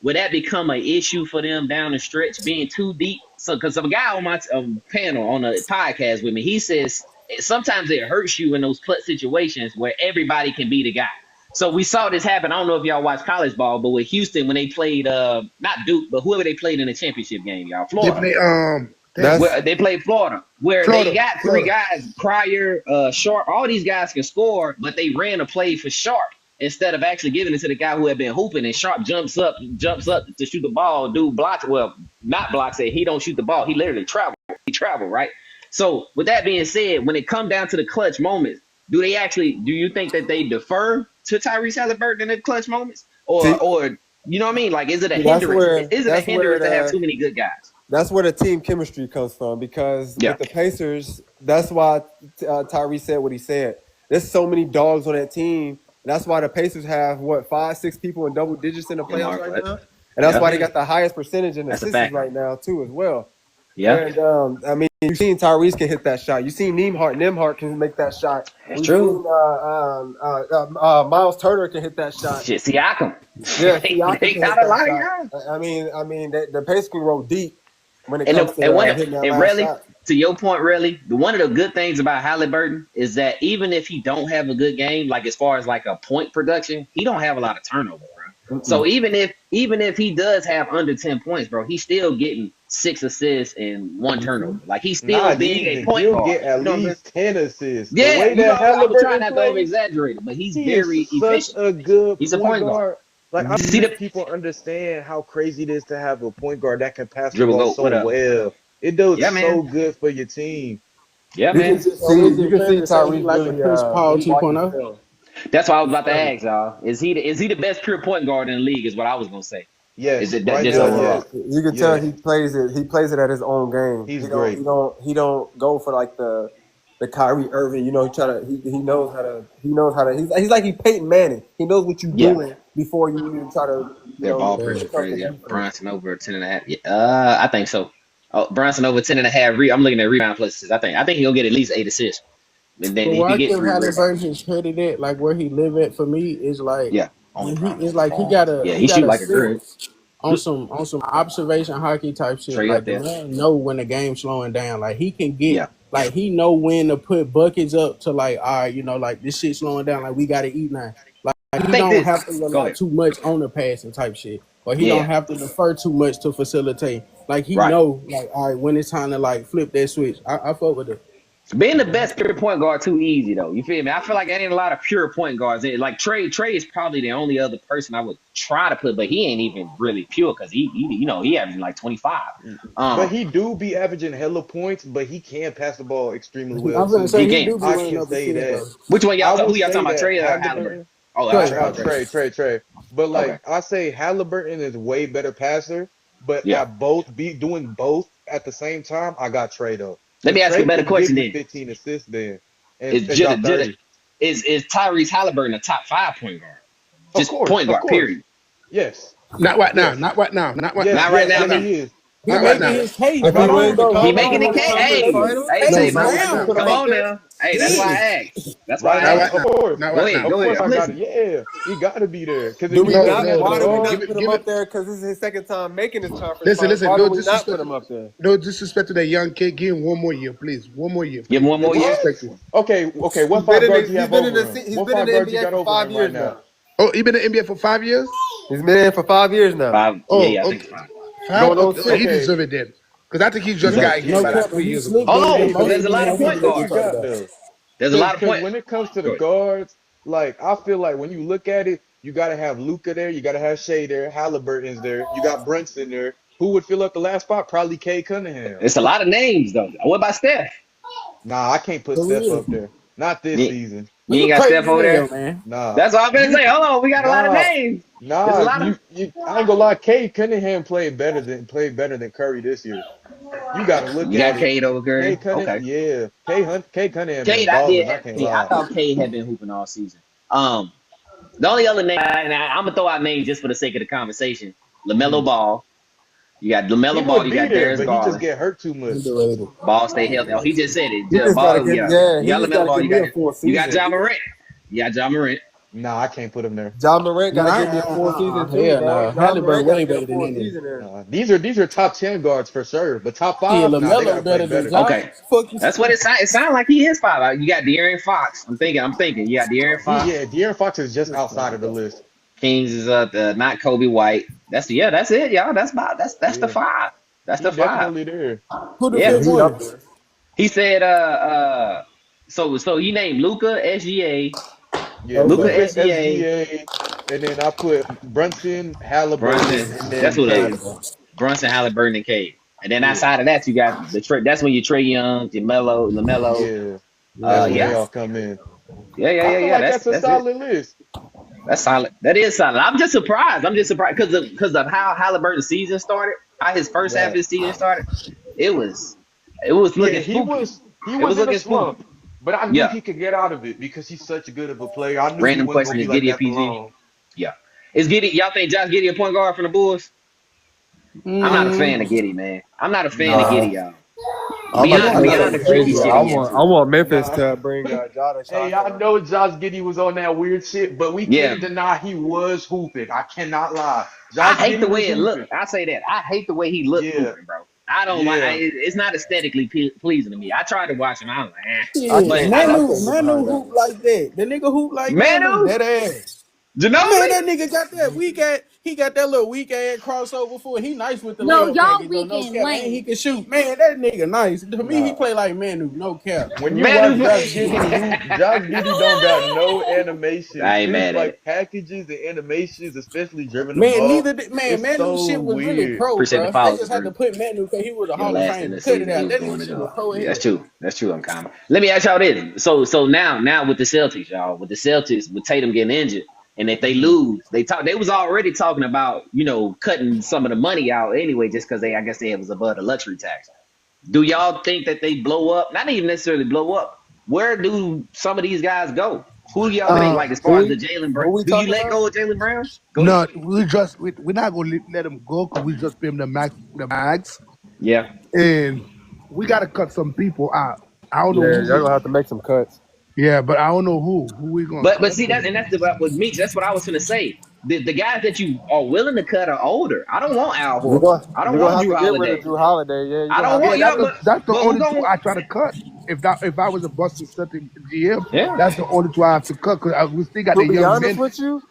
Would that become an issue for them down the stretch, being too deep? So, because a guy on my panel on a podcast with me, he says sometimes it hurts you in those clutch situations where everybody can be the guy. So we saw this happen. I don't know if y'all watch college ball, but with Houston when they played not Duke, but whoever they played in the championship game, y'all, They Florida. play damn That's Where they played Florida, where they Florida, got three Florida. guys, Pryor, Sharp. All these guys can score, but they ran a play for Sharp instead of actually giving it to the guy who had been hooping. And Sharp jumps up to shoot the ball. Dude blocks, well, not blocks it. He don't shoot the ball. He literally travel. He travel, right? So with that being said, when it come down to the clutch moments, do you think that they defer to Tyrese Halliburton in the clutch moments, see, or you know what I mean? Like, is it a see, that's hindrance? where Is it a that's where hindrance to have the too many good guys? that's where the team chemistry comes from. Because Yeah. with the Pacers, that's why Tyrese said what he said. There's so many dogs on that team. That's why the Pacers have what 5, 6 people in double digits in the Yeah, playoffs Mark, right right? now, and that's Yeah. why they got the highest percentage in That's a assists fact. right now too, as well. Yeah, And I mean, you've seen Tyrese can hit that shot. You've seen Nemhart can make that shot. that's We've true. seen Miles Turner can hit that shot. Shit, Siakam. Yeah, they Siakam can hit got a that lot of shot. guys. The Pacers can roll deep when it And comes the, and to one hitting that and last really, shot. to your point, really, one of the good things about Halliburton is that even if he don't have a good game, like as far as like a point production, he don't have a lot of turnover, bro. So Mm-mm. even if he does have under 10 points, bro, he's still getting 6 assists and one turnover. Like he's still Not being a even. point He'll guard. get at You know what I'm saying? least 10 assists. The Yeah, way you know, that I was trying Halliburton not to over plays, exaggerate it, but he's he is very such efficient. a good He's a point point guard. guard. Like I don't See the think people understand how crazy it is to have a point guard that can pass the dribble ball go. so What up? well. It does Yeah, so man. good for your team. Yeah, You can man. So is you it can fair see to say he Tyrese like a really Chris Paul he watches 2.0? film. That's what I was He about to studies. ask y'all. Is he the best pure point guard in the league? Is what I was gonna say. Is Yes, it that right just now, Yeah, overall? yes, you can tell yes. he plays it at his own game. He's great. He don't go for like the Kyrie Irving. You know, he knows how to he's like he Peyton Manning. He knows what you're Yeah, doing before you even try to their ball when pressure it comes to crazy. Yeah, defense. Brunson over 10.5. Yeah, I think so. Oh, Brunson over 10.5. I'm looking at rebound pluses. I think he'll get at least 8 assists, and then But if where he I get give three rebounds, Halliburton his credit at, like where he live at for me, is like yeah, only when he problem is is the like he ball. gotta Yeah, he he shoot gotta like a sit girl. on some observation hockey type shit. Trey up Like the there. man know when the game's slowing down. Like he can get Yeah. like he know when to put buckets up to like, all right, like this shit slowing down. Like we gotta eat now. Like I he think don't this. have to Go rely ahead. too much on the passing type shit. Or he don't Yeah. have to defer too much to facilitate. Like he Right. know like all right when it's time to like flip that switch. I fuck with it. Being the best pure point guard too easy though. You feel me? I feel like there ain't a lot of pure point guards. Like Trey is probably the only other person I would try to put, but he ain't even really pure because he averaging like 25. But Um, he do be averaging hella points, but he can pass the ball extremely well I'm gonna too. say he he can. do be I running can up the say field that. though. Which one I who will y'all say talking about? that Trey or Halliburton? Halliburton, Oh, I Trey. Trey. Oh, Trey. Trey. But Okay. like I say, Halliburton is way better passer. But Yeah. at doing both at the same time, I got Trey though, Let because me ask you Trey a better can give question you then. 15 assists then Is and drop 30. is Tyrese Halliburton a top 5 point guard? Just point Of guard. course. Period. Yes, Not right now. yes, Not right now. Not right yes, now. Not right yes, now. Not yes. now. Then He is. He Not right making now. his case. If he Hold on wins the though. he Hold making on. the conference, Hold win the on. case. He conference making Hey, his finals, hey, case say No. no. you Not now. now. put him Come up on there. now. Hey, that's why I Yeah. asked. That's why I Not Yeah. right asked. now. Not Go right ahead. now. Of Go course, ahead. I I'm got it. listening. Yeah, he got to be there. Because Do if we you No. look not? at No. the Why do No. we No. guards, not put him Give up it. there? Because this is his second time making this conference Listen. finals. Listen. Why No do we not disrespect. put him up there? No disrespect to the young kid. Give him one more year, please. One more year, Give him please. one No more year. what? disrespect to him. Okay. What He's been five in guards the you he's have been in over the him? he's What been in five the guards you NBA got for over five him right years now? now. Oh, he been in the NBA for 5 years. He's been in for 5 years now. 5. Yeah, Oh, yeah, I think it's okay. 5. Five. Going on Okay. Oh, he 6. Okay, deserve it then. Because I think he just Deserve look, got it. here No by like cap. 3 years He's ago. looked Hold better than on, because most okay, of there's a these lot of you point motherfuckers you we guards. talk got about. though. There's a lot of Because point. when it comes to the Go ahead. guards, like I feel like when you look at it, you gotta have Luca there, you gotta have Shea there, Halliburton's there, you got Brunson there. Who would fill up the last spot? Probably Kay Cunningham. It's a lot of names though. What about Steph? Nah, I can't put For Steph real. up there. Not this You, season. you ain't You got Steph crazy over as hell, there. man. Nah, That's all I'm gonna you say. Hold on, we got a lot of nah names. There's a nah. lot of. You I ain't gonna lie. Kay Cunningham played better than Curry this year. You gotta look You at got it. Cade over Kay Curry. Cunningham, Okay. yeah. Kay Cunningham been Cade, I did balling. I have can't Cade. I lie. thought Cade had been hooping all season. Um, the only other name, and I'm gonna throw out names just for the sake of the conversation. LaMelo Mhm. Ball. You got He LaMelo Ball. would You be got there, Darius but he just Garland. get hurt too much. Underrated. Ball stay healthy. Oh, he just said it. He Just just gotta Ball. give Yeah. yeah, You he got just LaMelo gotta Ball. give You me got a full you got season. John Morant. You got John Morant. Nah, I can't put him there. John Morant gotta give me a full season too, Hell bro. no. John Halliburton Morant gotta way get a better than full any. season there. Nah, these are top 10 guards for sure, but top Yeah, five, nah, they LaMelo gotta play better than better. Josh. Okay. Fuck you. That's what it sounds. It sounds like he is 5. You got De'Aaron Fox. I'm thinking. You got De'Aaron Fox. De'Aaron Fox is just outside of the list. Kings is not Kobe White. That's it, y'all. That's the Yeah, 5. That's he the 5. definitely there. Who the Yeah. Yeah, fifth he one? up there. He said so he named Luca SGA. Yeah, Luca Okay. Luca SGA, SGA, and then I put Brunson, Halliburton, Brunson. and That's then what Cade. Brunson, Halliburton, and Cade. And then Yeah, outside of that, you got that's when you Trey Young, LaMelo. yeah, that's when they Yeah. all come in. I feel Yeah. like That's that's a that's it. solid list. That's solid. That is solid. I'm just surprised. Because of how Halliburton's season started, how his first half of Right. his season started. It was it was Yeah, looking spooky. he It was was in a looking spooky. slump, but I knew Yeah. he could get out of it because he's such good of a player. I knew he Random wasn't gonna question be is like Giddy a that for PG? long. Yeah. Is Giddy? Y'all think Josh Giddy a point guard for the Bulls? I'm not a fan of Mm, Giddy, man. I'm not a fan of Nah, Giddy, Nah, y'all. I'm he about to don't say he Beyond don't the something shoot freaky crazy. shit well. I he want into. I want Memphis nah. to bring Jada Hey, Shaka. I know Josh Giddey was on that weird shit, but we Yeah. can't deny he was hooping. I cannot lie. I Josh hate the Giddey was way it looked. hooping. I say that. I hate the way he looked Yeah, hooping, bro. I don't like. yeah. It's not aesthetically pleasing to me. I tried to watch him. I was like, eh. I Shit, But can't I I know Manu, can't get Manu behind that hoop one. like that. The nigga hoop like Manu, Manu dead ass. Man, Ginobili. that nigga got that he got that little weak ass crossover for it. He nice with the No, layup y'all package though, weak no in cap. And he lane. can shoot. Man, that nigga nice. To me, he Nah. play like Manu, no cap. When you watch Manu. Josh Giddey hoop, Josh Giddey don't got no animations. I ain't His mad at like it. packages and animations, especially driven the Man, ball, man, it's Manu so shit was really weird. pro, Appreciate the bro. They follow, just had to Drew. put Manu because he was a Your Hall of last in Famer. the Cut it season, he out. was That nigga doing it shit was all. pro as Yeah, that's hell. true. That's true, uncommon. Let me ask y'all this. So now with the Celtics, y'all, with Tatum getting injured, and if they Mhm. lose, they was already talking about, cutting some of the money out anyway, just because I guess they was above the luxury tax. Do y'all think that they blow up? Not even necessarily blow up. Where do some of these guys go? Who do y'all think, like, as far as the Jalen Brown? Who we Do you talking let about? go of Jalen Brown? Go ahead. No, we're not gonna let him go because we just pay him the max, Yeah. and we gotta cut some people out. I don't know Yeah, who. y'all gonna have to make some cuts. Yeah, but I don't know who we gonna But cut. see that's what with Meeks. That's what I was gonna say. the guys that you are willing to cut are older. I don't want Al You're Horford. gonna I don't you're gonna want have Drew to get rid of Holiday. Drew Holiday. Yeah, you're I gonna don't have to want Yeah, get yeah, rid of. that's the who only two going? I try to cut. If I was a Boston Celtic GM, Yeah, that's the only two I have to cut because we still got To the be young honest men. with you,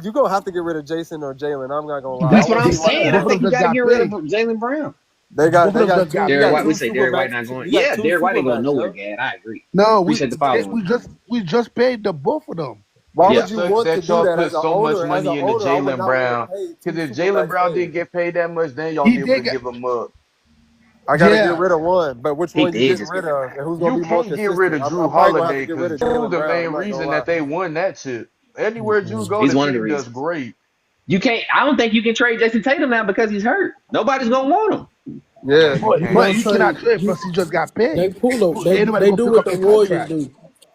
you're gonna have to get rid of Jason or Jalen. I'm not gonna lie. I that's what want to I'm see one of saying. I Both of them. them think you just got to got get rid of paid. Jalen Brown. Both of They them got just two. got You Derek got White, paid. we two say super Derek White max. not going. You got Yeah, two Derek White super ain't going max. nowhere, Yo. Gad. I agree. No, Appreciate the follow. we just paid the both of them. Why It Yeah, would you sucks want to that do y'all that put as an so much owner? As an money into owner, I would Jalen not want to Brown. pay Because two if super Jalen max Brown didn't players. get paid that much, then y'all He able to did get, give him up. I got to get yeah. rid of one, but which he one you did getting just get rid rid of of, that. and who's gonna You be more can't get rid consistent? of Drew I'm probably gonna have to Holiday get rid because of Drew Jalen the Brown. main I'm not gonna reason lie. that they won that shit. Anywhere Drew go, He's the one of the team does reasons. great. You can't. I don't think you can trade Jason Tatum now because he's hurt. Nobody's gonna want him. Yeah, Yeah, you You But don't can't. you cannot trade. trade. Plus, he just got paid. They pull up. Ain't nobody They gonna do pick what up the a Warriors contract. do.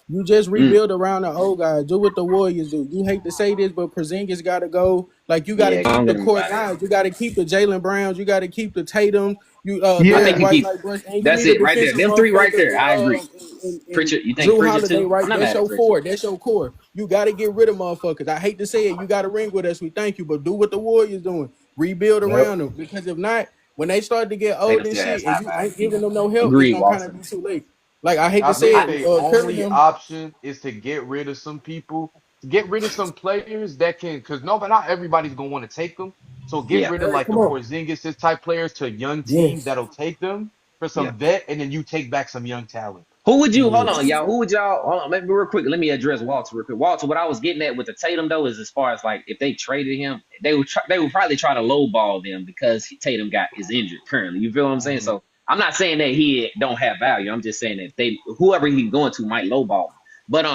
You just Mm. rebuild around the old guys. Do what the Warriors do. You hate to say this, but Porzingis got to go. Like you got to Yeah, keep I'm the gonna core buy that. guys. You got to keep the Jalen Browns. You got to keep the Tatum. You I Derek think Yeah, you White keep. like Brunson, and you That's need a it right there. defensive Them three right motherfucker. there. I agree. And Pritchard, you think Drew Pritchard Holiday, too? right? I'm not That's mad at your Pritchard. core. That's your core. You got to get rid of motherfuckers. I hate to say it. You got to ring with us. We thank you, but do what the Warriors doing. Rebuild yep. around them because if not, when they start to get old Tatum and still has shit, and high you value. ain't giving them no help, it's Agreed, gonna kind of Watson. be too late. Like I hate to I say think I, it, the Curry only them. option is to get rid of some people, to get rid of some players that can, because no, but not everybody's gonna want to take them. So get yeah, rid of Hey, like come the on. Porzingis type players to young teams Yes. that'll take them for yeah. some vet, and then you take back some young talent. Who would you hold on, Yes. y'all? Who would y'all hold on? Let me real quick. Let me address Walter real quick. Walter, what I was getting at with the Tatum though is as far as like if they traded him, they would probably try to lowball them because Tatum is injured currently. You feel what I'm saying? Hmm. So I'm not saying that he don't have value. I'm just saying that they whoever he's going to might lowball him. But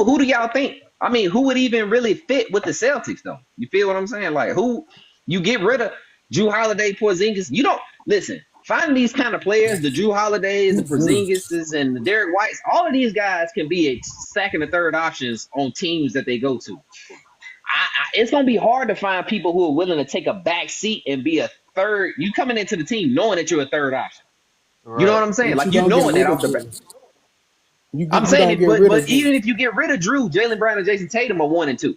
who do y'all think? I mean, who would even really fit with the Celtics though? You feel what I'm saying? Like who you get rid of Drew Holiday, Porzingis? You don't listen. Finding these kind of players, the Drew Holidays, the Porzingises, and the Derek Whites, all of these guys can be a second or third options on teams that they go to. It's going to be hard to find people who are willing to take a back seat and be a third. You coming into the team knowing that you're a third option. You know what Right. I'm saying? But Like you you don't get knowing that rid off of the bat. them. You I'm get you saying don't it, get but rid of them. even if you get rid of Drew, Jaylen Brown, and Jason Tatum are 1 and 2.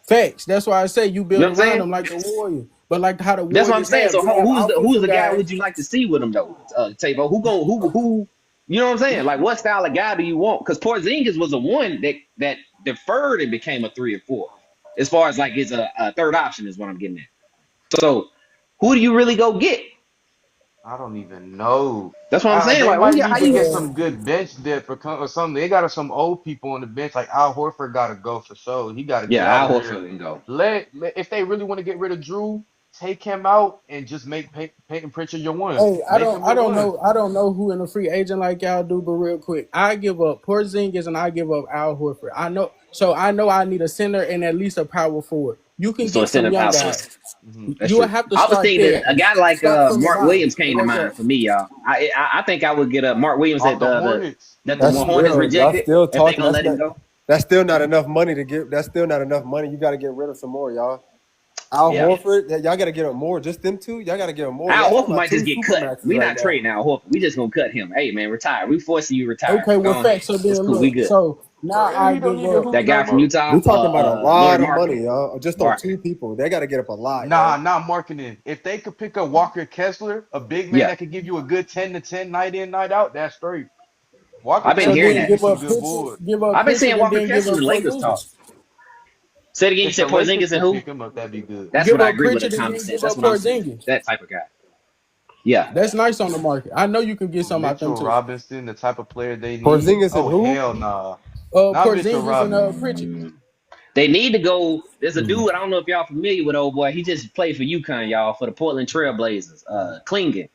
Facts. That's why I say you You know build what I'm around saying? them like the Warriors. But like how the That's what I'm Warriors saying. have, So you have who's offensive the guy guys. would you like to see with him though, Tavo? Who? You know what I'm saying? Like what style of guy do you want? Because Porzingis was a one that deferred and became a 3 or 4. As far as like it's a third option is what I'm getting at. So who do you really go get? I don't even know. That's what I'm saying. They Like might how need to you? get some good bench depth or something. They got some old people on the bench. Like Al Horford got to go for sure. He got to get Yeah, out Al of there. Horford can go. If they really want to get rid of Drew, take him out and just make Peyton Pritchard your one. Hey, Make him I your don't one. know who in a free agent like y'all do, but real quick, I give up Porzingis and I give up Al Horford. I know I need a center and at least a power forward. You can So get some instead of young Al Horford, guys. Hmm. that's You will true. have to I was start thinking that there. a guy like Start from the Mark bottom Williams and came to work mind up. for me, y'all. I think I would get a Mark Williams Off that the the Hornets. that the That's Hmm. Hornets still y'all rejected still if they talking. gonna let him go. That's still not enough money to get. That's still not enough money. You got to get rid of some more, y'all. Al Yeah. Horford, y'all got to get him more. Just them two, y'all got to get him more. Al Y'all talking Horford about might just two get super cut. maxes We right not now. trading Al Horford. We just gonna cut him. Hey man, retire. We forcing you to retire. Okay, well, Go ahead. facts. So It's then cool. We look. good. So Oh now yeah, I he don't give need to up. That hoop guy no from more. Utah, We talking about a Lord lot of money, Marketing. y'all. Just on two Marketing. people, they got to get up a lot, Nah, yo. not marketing. If they could pick up Walker Kessler, a big man Yeah. that could give you a good 10 to 10 night in, night out, that's straight. Walker I've been So Kessler hearing will then give you that. some good boards. Give up I've been Pritchard, seeing and Walker then give Kessler in up the Lakers talk. Porzingis. Say it again. You If the said Lakers Porzingis and can who? pick him up, that'd be good. That's what Give I up agree with. A Pritchard, and common then sense. give That's up what I'm saying. Porzingis. That type of guy. Yeah. That's nice on the market. I know you can get something out them Mitchell too. Robinson, the type of player they need. Porzingis and Oh who? hell nah, not Mitchell Porzingis and Robinson. Pritchard. They need to go. There's a dude, I don't know if y'all familiar with old boy. He just played for UConn, y'all, for the Portland Trail Blazers, Klingon.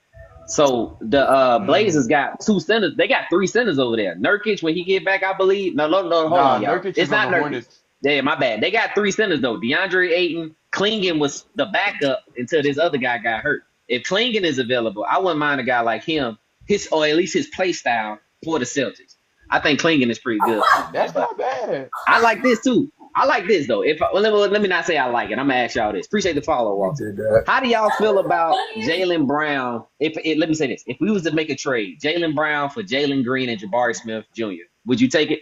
So the Mm. Blazers got 2 centers. They got 3 centers over there. Nurkic, when he get back, I believe. No, hold Nah, on, y'all. Nurkic It's is on not the Nurkic. Hornets. Yeah, my bad. They got 3 centers though. DeAndre Ayton, Klingon was the backup until this other guy got hurt. If Klingon is available, I wouldn't mind a guy like him, or at least his play style for the Celtics. I think Klingon is pretty good for them, man. That's But not bad. I like this too. I like this though. Let me not say I like it. I'm gonna ask y'all this. Appreciate the follow, You Walter. did that. How do y'all feel about Jaylen Brown? Let me say this: if we was to make a trade, Jaylen Brown for Jalen Green and Jabari Smith Jr., would you take it?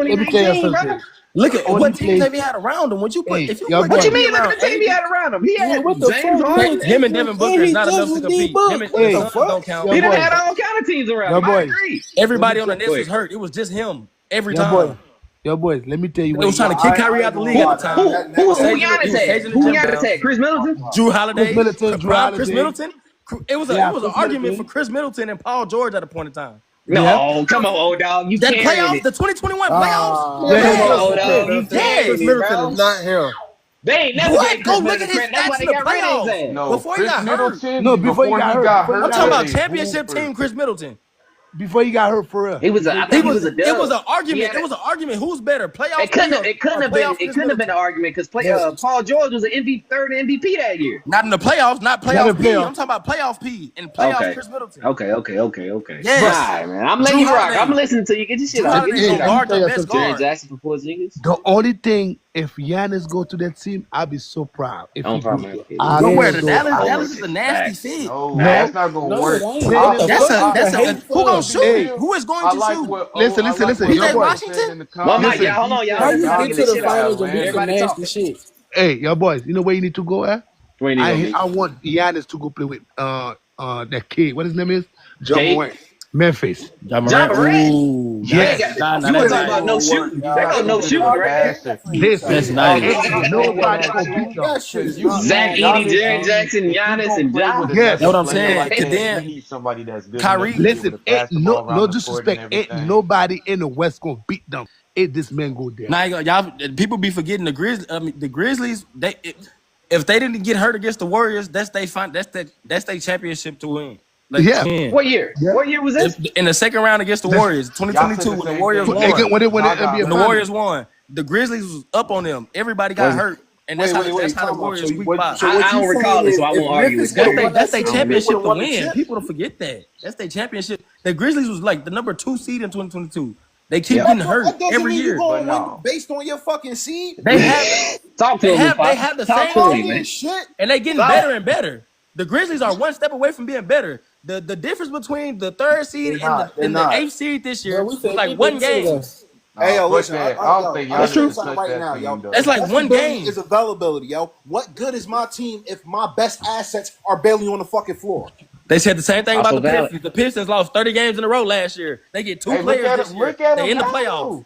let me tell you 2019, bro. something. Look at Only what teams plays. have he had around him. When you put Hey, if you your put What you boy. KD mean? Look around at the team he AD, had around him. He Man, had what the James fuck? Man, Harden. him and Devin Booker is he not just enough to was D compete. Book. Him and What the the Hey, Suns fuck? don't count. your He done boy. had all kind of teams around Your him. I boy. agree. Let me Everybody on the tell. Go Nets was ahead. hurt. It was just him every Your boy. time. Yo, boys, let me tell you They was what. trying to kick Kyrie out the league at the time. Who Giannis had? Who Giannis had? Chris Middleton. Drew Chris Holiday, Middleton, Drew Chris Holiday. Middleton. It was Yeah, an Chris argument Middleton. for Chris Middleton and Paul George at a point in time. No, come on, old dog. You That carrying playoff, it. the 2021 playoffs. Yeah. Come on, old dog. You Yes. carrying Chris it, Middleton bro. is not him. They ain't never What? gave Go Chris look at Middleton his credit. That's stats why in they the got rid of his playoffs. ass. No, Before he Chris got hurt. Middleton. No, before he got hurt. I'm talking about they championship hooper. team Chris Middleton. Before he got hurt for real. I think he was a dub. It was an argument. He had It was an argument. Who's better, playoff? It couldn't have been. It couldn't have been an argument because Paul George was an third MVP that year. Not in the playoffs. Not Not playoff in P. playoff. I'm talking about playoff P and playoff Chris Middleton. Okay. Yes. All right, man. I'm letting Drew you rock. Holiday. I'm listening to you. Get your shit Drew out. Holiday Get your gonna shit out. guard the Tell you best something. Jaren guard. Jackson for Porzingis. The only thing, if Giannis go to that team, I'll be so proud. If No he problem. go. Go where to so Dallas? proud. Dallas is a nasty fit. No, that's not gonna No, work. it ain't. What the That's fuck? a who gonna shoot? Hey. Who is going I to like shoot? what. Listen, I listen, like listen. what Yo, Joe boy. said in the Well, comments. Mike, y'all, hold on, y'all. How you Y'all get get to this the shit out. finals and do some Everybody nasty talking. shit? Hey, yo, boys, you know where you need to go at? Where you need to go, I want Giannis to go play with that kid. What his name is? Jake? Memphis. John John Morant. Yes. You want to talk about no shooting? They got no shooting, right? Listen, That's nice. ain't nobody gonna beat them. That shit is not Zach bad. Edey, Jaren Jackson, Giannis, and Ja. Yes. That's what I'm saying. Like, Then you need somebody that's good. Kyrie- Listen, ain't no disrespect. Ain't nobody in the West gonna beat them. If this man go there. now y'all people be forgetting the Grizzlies. The Grizzlies. If they didn't get hurt against the Warriors, that's they championship to win. Like, Yeah. 10. What year? What year was this? In the second round against the Warriors, 2022, when the Warriors won. When they win the NBA When the Finals. Warriors won, the Grizzlies was up on them. Everybody got hurt, and that's how the time out. Warriors So week what- 5. so what I don't you recall saying it, so I is won't if argue Memphis with would've that. won That's that their series, they championship would've to won the win. chip. People don't forget that. That's their championship. The Grizzlies was like the number 2 seed in 2022. They keep Yeah. getting That hurt doesn't every mean year. you're going to But win no. based on your fucking seed. They have Talk to They him, have Fox. the Talk same to him, man. Shit. and they getting Stop. better and better. The Grizzlies are one step away from being better. The difference between the 3rd seed not. and They're the not. 8th seed this year Bro, we was said like we one didn't see game. that. Hey, yo, listen. I don't think y'all That's true. should touch Right that now, team, yo. though. That's like one Availability game. is availability, yo. What good is my team if my best assets are barely on the fucking floor? They said the same thing Also about the valid. Pistons. The Pistons lost 30 games in a row last year. They get 2 Hey, players this year. look at They in the them playoffs. now.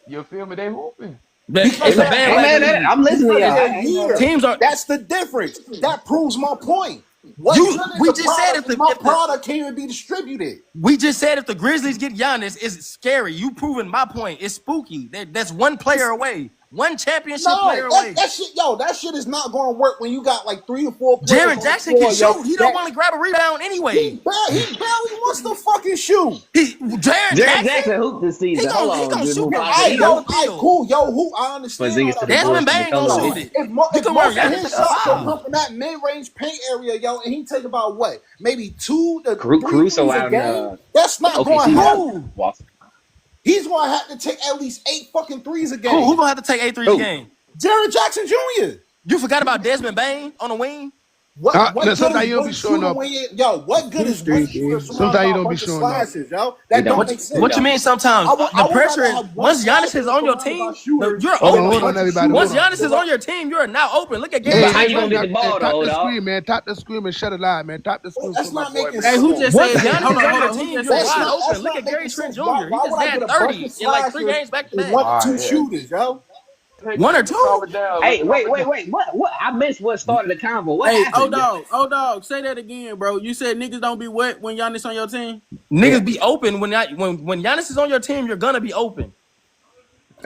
You feel me? They hooping. It's a Hey, man, bandwagon. I'm listening to y'all. Because they're here. Teams are. That's the difference. That proves my point. What You- good is we the just said product if if my the- product can't even be distributed? We just said if the Grizzlies get Giannis, it's scary. You proving my point. It's spooky. That's one player away. One championship player No, away. that shit, yo, that shit is not going to work when you got like 3 or 4 players. on Jaren the Jackson floor, can yo. shoot. He don't want to grab a rebound anyway. He barely wants to fucking shoot. Jaren Jaren Jackson. Jackson hooped this season. He Hold gonna on, dude. shoot Move the on. Hey, Hey, yo, yo, hey, cool, yo, who I understand. Porzingis all to that. the Desmond Bulls, Bane come gonna on. shoot it. If You most can work of Giannis his at shots the will come from that mid-range paint area, yo, and he take about what? Maybe 2 to 3 Caruso threes a out in game? That's not OKC. going to happen. Watson. He's going to have to take at least 8 fucking threes a game. Who gonna have to take 8 threes a Who? game? Jared Jackson Jr. You forgot about Desmond Bane on the wing? What no, good sometimes is you don't one be showing shooter up. when yo, what good is one shooter Sometimes surrounded you by a don't be bunch of showing up. slashes, yo? That It don't. don't make sense. What you mean sometimes? I would The pressure rather is have one once Giannis is slasher on your surrounded team, by shooters you're Hold on, open. hold on, everybody. Once Hold on. Giannis is on your team, you're now open. Look at Hey, Gary how you Trent gonna get Jr. the ball, tap though, the dog? screen, man. Tap the screen and shut it live, man. Tap the screen. That's for my not boy, making man. Hey, who sense. just Once said that? Giannis Hold is on, on hold your on. Who team, just you're said That's wide that? not, open. Look not at Gary making Trent sense. Jr. Why He would just I get had a 30 bunch of in like 3 slashers games back to and back. one, All two right, shooters, yo? One or two? Hey, wait. What? I missed what started the convo. What Hey, happened? dog, say that again, bro. You said niggas don't be wet when Giannis on your team. Niggas be open when Giannis is on your team. You're gonna be open.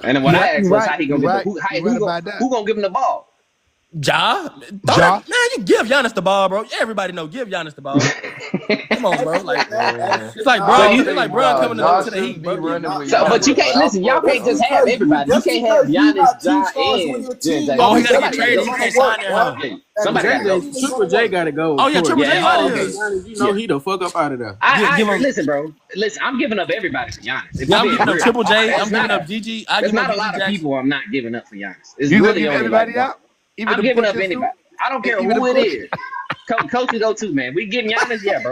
And then what I asked You're was right, how he you're gonna right, get the you're right about that. who gonna give him the ball? Ja, Ja. Man, you give Giannis the ball, bro. Everybody know, give Giannis the ball. Come on, bro. Like, it's like bro, So you- it's like bro coming to the Heat, bro. So, but you can't listen. Y'all can't just have everybody. You can't have Giannis, Ja, and Jaren Jackson. Oh, he gotta Somebody get traded. go. He can't sign there, huh? Hey, somebody gotta go. Triple J got to go. Oh yeah, Triple J Yeah, out oh, of here. okay. Giannis, you know he the fuck up out of there. Give him- Listen, bro. Listen, I'm giving up everybody for Giannis. If Yeah, I'm I'm being giving up real. Triple J. That's I'm giving not- up GG. I There's give up not a GG lot of Jackson. people I'm not giving up for Giannis. It's You gonna really give only everybody like out? Even I'm the giving up coaches, anybody. too? I don't care Even who the it coaches? is. Coach can go too, man. We getting Giannis, yeah, bro.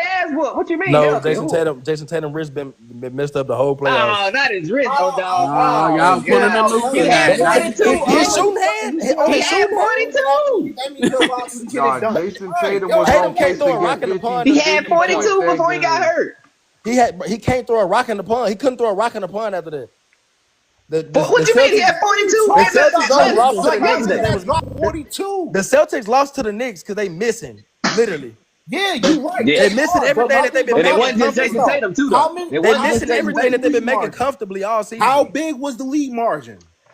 ass whoop. What you mean No, healthy? Who? Jason Tatum wrist been messed up the whole Oh, playoffs. not his wrist. Oh, dog. Nah, Oh, y'all pulling a God. nuke He in had there. Y'all, 42, His bro. shooting hand on He his had shooting hand. 42. That means your box can get it Nah, done. Jason All right, Tatum yo, was Tatum on can't pace to throw a get rock in the 50, pond. He To, had 50 points 42 that before he got game. hurt. he can't throw a rock in the pond. He couldn't throw a rock in the pond after that. The What you mean? He had Celtics 42 the and Celtics just the, lost to the like Knicks because yesterday. they that was drop the, 42. the Celtics lost to the Knicks because they missing literally. Yeah, They you right. Yeah. they They missing are. But everything my that they've thing, been but And it my making wasn't thing is just this Jason comfortably. though. Tatum, too, How though. many? It They wasn't How just missing big Jason was everything the that Tatum. they've been lead making margin? comfortably all How season. big was the lead margin?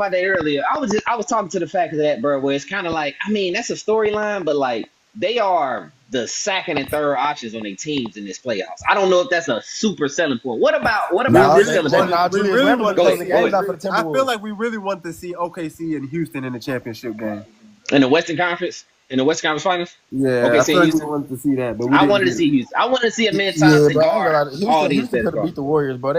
about that earlier. I was talking to the fact of that, bro, where it's kind of like, I mean, that's a storyline, but like they are the second and third options on their teams in this playoffs. I don't know if that's a super selling point. What about Nah, this they selling won. point? Nah, We Julius really Randle want Go closing ahead, the go games ahead. out for the I feel Timberwolves. like we really want to see OKC and Houston in the championship game. In the Western Conference, in the Western Conference Finals. Yeah, Okay, I see feel like we Houston. wanted to see that, but we I didn't wanted to get it. see Houston. I wanted to see a man Yeah, Thompson bro. I ain't gonna guard lie. all Houston, these Houston better could have beat guards. the Warriors, bro.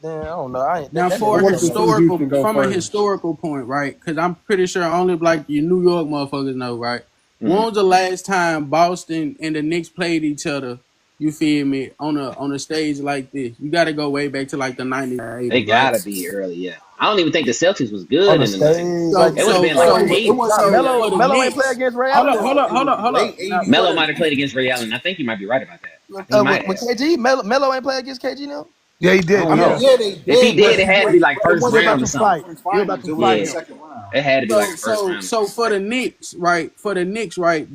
I don't know. I ain't. Now, That I for a nigga wanted to Westbrook. see Houston go from a first. historical point, right? Because I'm pretty sure only like you New York motherfuckers know, right? When Hmm. was the last time Boston and the Knicks played each other? You feel me on a stage like this? You got to go way back to like the 90s, or They 80s, right? gotta be early, yeah. I don't even think the Celtics was On good the in the 90s. stage, like So It would have so been like so the It 80s. was nah, so Melo, for the Melo ain't play Knicks, against Ray hold Allen up, though. hold up, it hold up, was hold late up. Now 80s, Melo for might early have played 90s. against Ray Allen. I think you might be right about that. He When might have. KG Melo ain't play against KG now. Yeah, he I did. don't I mean, know. Yeah, yeah, they If he did, but did, it he had to was, be like it first he wasn't about like round or to the something. fight. conference He about finals. to It was like fight the Yeah, him. second round. it had to be like So the first so round or so something. for the Knicks, right? For the Knicks, right?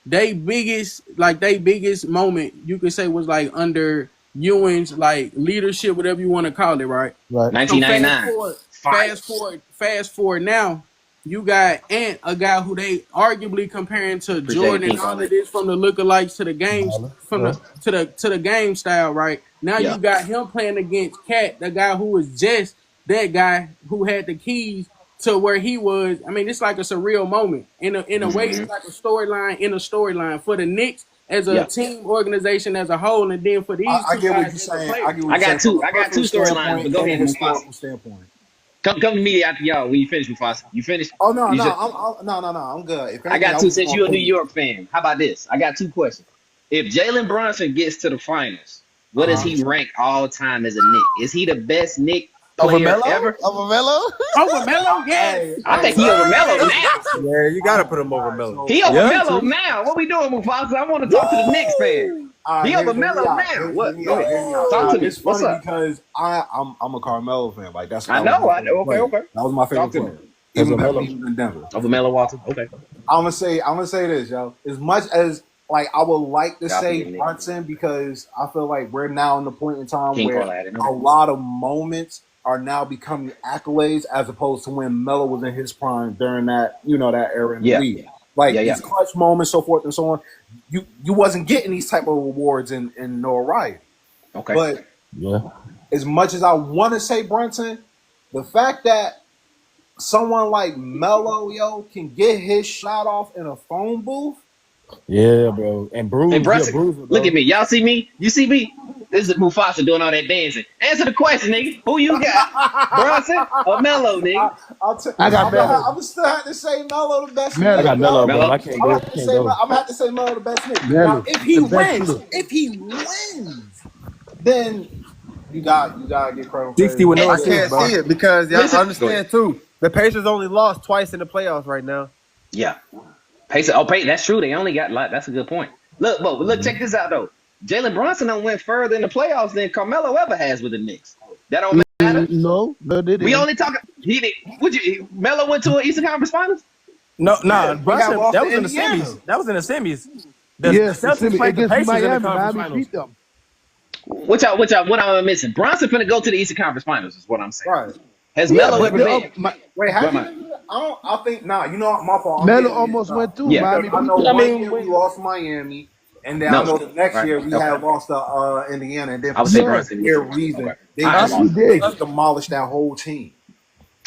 They biggest moment you could say was like under Ewing's like leadership, whatever you want to call it, right? Right. So 1999. Fire. fast forward now, you got Ant, a guy who they arguably comparing to Appreciate it, Jordan and King all of Kong. this from the lookalikes to the games Baller. from Yeah. the game style, right? Now Yeah. you got him playing against Cat, the guy who was just that guy who had the keys to where he was. I mean, it's like a surreal moment. In a way, Hmm. it's like a storyline in a storyline for the Knicks as a Yeah. team organization as a whole, and then for these I two get what guys you're as a saying. I player. get what I you're saying got from two. a I got two personal storylines, standpoint but go and a ahead, Mufasa. historical standpoint. Come to me after y'all when you finish, Mufasa. You finished? Oh no, You no, just. no, I'm good. If I anything, got I two. was just Since gonna you're a New piggy. York fan, how about this? I got two questions. If Jalen Brunson gets to the finals, what does Uh-huh. he rank all time as a Knick? Is he the best Knick Over player Melo? ever? Over Melo? Over Melo, yes. Hey, I hey, think he over Melo hey. now. Yeah, you gotta put him All over right, Melo. He over Yeah, Melo true. now. What we doing, Mufasa? I want to talk to the Knicks fan. Woo! all right, He over hear me Melo out. now. Hear What? me Go out. ahead. Hear me out. Talk Now to me. it's What's funny up? because I'm a Carmelo fan. Like I that was know. my I know. favorite Okay. player. Okay. That was my Talk favorite to me. player. Over Even better than Melo. he was in Denver. Over Melo Walton. Okay. I'm gonna say this, yo. As much as like I would like to God say forgive me. Brunson because I feel like we're now in the point in time King where Cole added. a lot of moments are now becoming accolades as opposed to when Melo was in his prime during that that era in the Yeah. league. Like Yeah. Yeah. these clutch moments, so forth and so on. You wasn't getting these type of rewards in notoriety. Okay. But Yeah. as much as I want to say Brunson, the fact that someone like Melo, yo, can get his shot off in a phone booth. Yeah, bro. And Hey, Bruce, he a Brunson, bruiser, look at bro. me. Y'all see me? You see me? This is Mufasa doing all that dancing. Answer the question, nigga. Who you got? Brunson or Melo, nigga? I got I'm gonna Melo. still have to say Melo the best I Nick, Melo. got Melo, yo. bro. Melo? I can't I'm go. gonna have to Can't say go. I'm gonna have to say Melo the best Nick. Now, Melo. The best shooter. if he wins, then you gotta get credit where 60 credit with is no I due. assists, can't bro. see it because y'all Listen. Go ahead. understand too. The Pacers only lost twice in the playoffs right now. Yeah. Pace. Oh, Pace. That's true. They only got like. That's a good point. Look, but look. Check this out though. Jalen Brunson done went further in the playoffs than Carmelo ever has with the Knicks. That don't matter. No, they We didn't. only talking. He did. Would you? Melo went to an Eastern Conference Finals. No, nah, Yeah, we have Brunson, lost that to was in the Indiana. semis. That was in the semis. The Yes, Celtics played the against Pacers in the Miami. conference Miami finals. beat them. What am I missing? Bronson finna go to the Eastern Conference Finals. Is what I'm saying. Right. Has Yeah, Melo but ever the been? Wait, Where have am you I? been? I think nah. You know what? My fault. I'm Melo getting mixed almost went up through. Yeah. because Miami I beat know them. I one mean, year we lost to Miami, and then I No. know the next Right. year we Okay. had lost to Indiana, and then I for would say some Yeah, Bronson. weird Okay. reason they All right. just he they did. just demolished that whole team.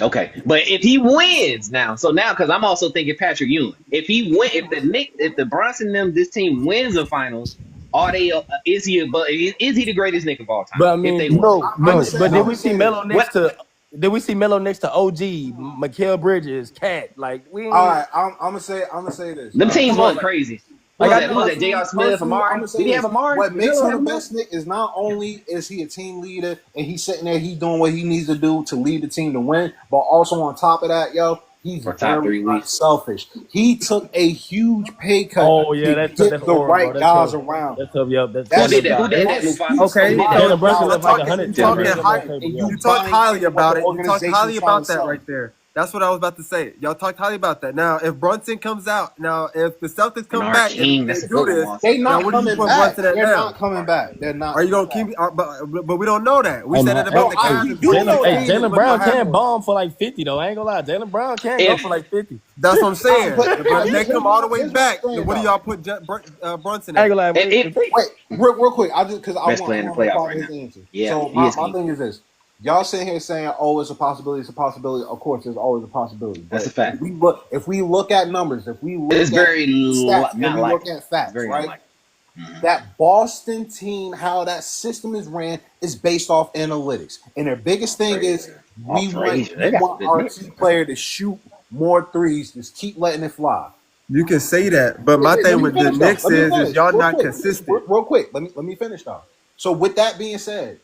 Okay. But if he wins now, so now because I'm also thinking Patrick Ewing. If he win, if the Bronson this team wins the finals, are they? Is he the greatest Nick of all time? but I If mean, they win, I'm gonna No, say but I'm did no. we gonna see say this. Melo what? next to? Did we see Melo next to OG, Mikal Bridges, Cat? Like we All ain't right, I'm gonna say this, Them y'all. teams come on. wasn't crazy. Who Like was I that? Who know, was that? J.R. Smith, Personally, I'm Amari? gonna say Did he have this. Amari? What Did makes Melo him have the Amari? best Nick is not only is he a team leader and he's sitting there, he's doing what he needs to do to lead the team to win, but also on top of that, yo, he's For top very 3 weeks. unselfish. He took a huge pay cut oh yeah, to that's get the horrible, bro. right That's guys tough. around him. That's tough. Yep, that's Who That's did Jalen that? Who got. did that, that Mufasa? speaks a Who Okay, did lot that? so Jalen Brunson about you left like talking 100. you Jalen your talking Brunson left on high the talent table. and Yeah. you you talked buying highly into what the about it. You talked organization's highly trying to about that sell right you. there. That's what I was about to say. Y'all talked highly about that. Now, if Brunson comes out, now if the Celtics come Bernard back and King. they That's a do good one, this, Walter. They now not what are you coming putting back. Brunson at They're now? not coming back. They're not Are you coming gonna back. keep? But we don't know that. We Hey said man, it about No, the I, Cavs we and do Pacers. know that. Jalen Look what Brown can happened. bomb for like 50 though. I ain't gonna lie. Jalen Brown can go If for like 50. That's what I'm Nah, saying. but But if they come all the way here's what I'm back, then saying what do though. y'all put Brunson I ain't at? gonna lie. if Wait, real quick. I just because best I player in the want to playoff follow right his now. answer. Yeah, So he is my King. thing is this: y'all sitting here saying, "Oh, it's a possibility. It's a possibility." Of course, there's always a possibility. That's a But fact. if we look at numbers, if we It's look at very stats, and not we look likely. at It's facts, very right? unlikely. Mhm. That Boston team, how that system is ran, is based off analytics. And their biggest thing is Off Frazier. They got some good our Knicks. key player to shoot more threes, just keep letting it fly. You can say that, but my Wait, let thing me with the finish though. Knicks Let me is finish y'all real not quick. consistent. Real quick. Let me finish though. So with that being said,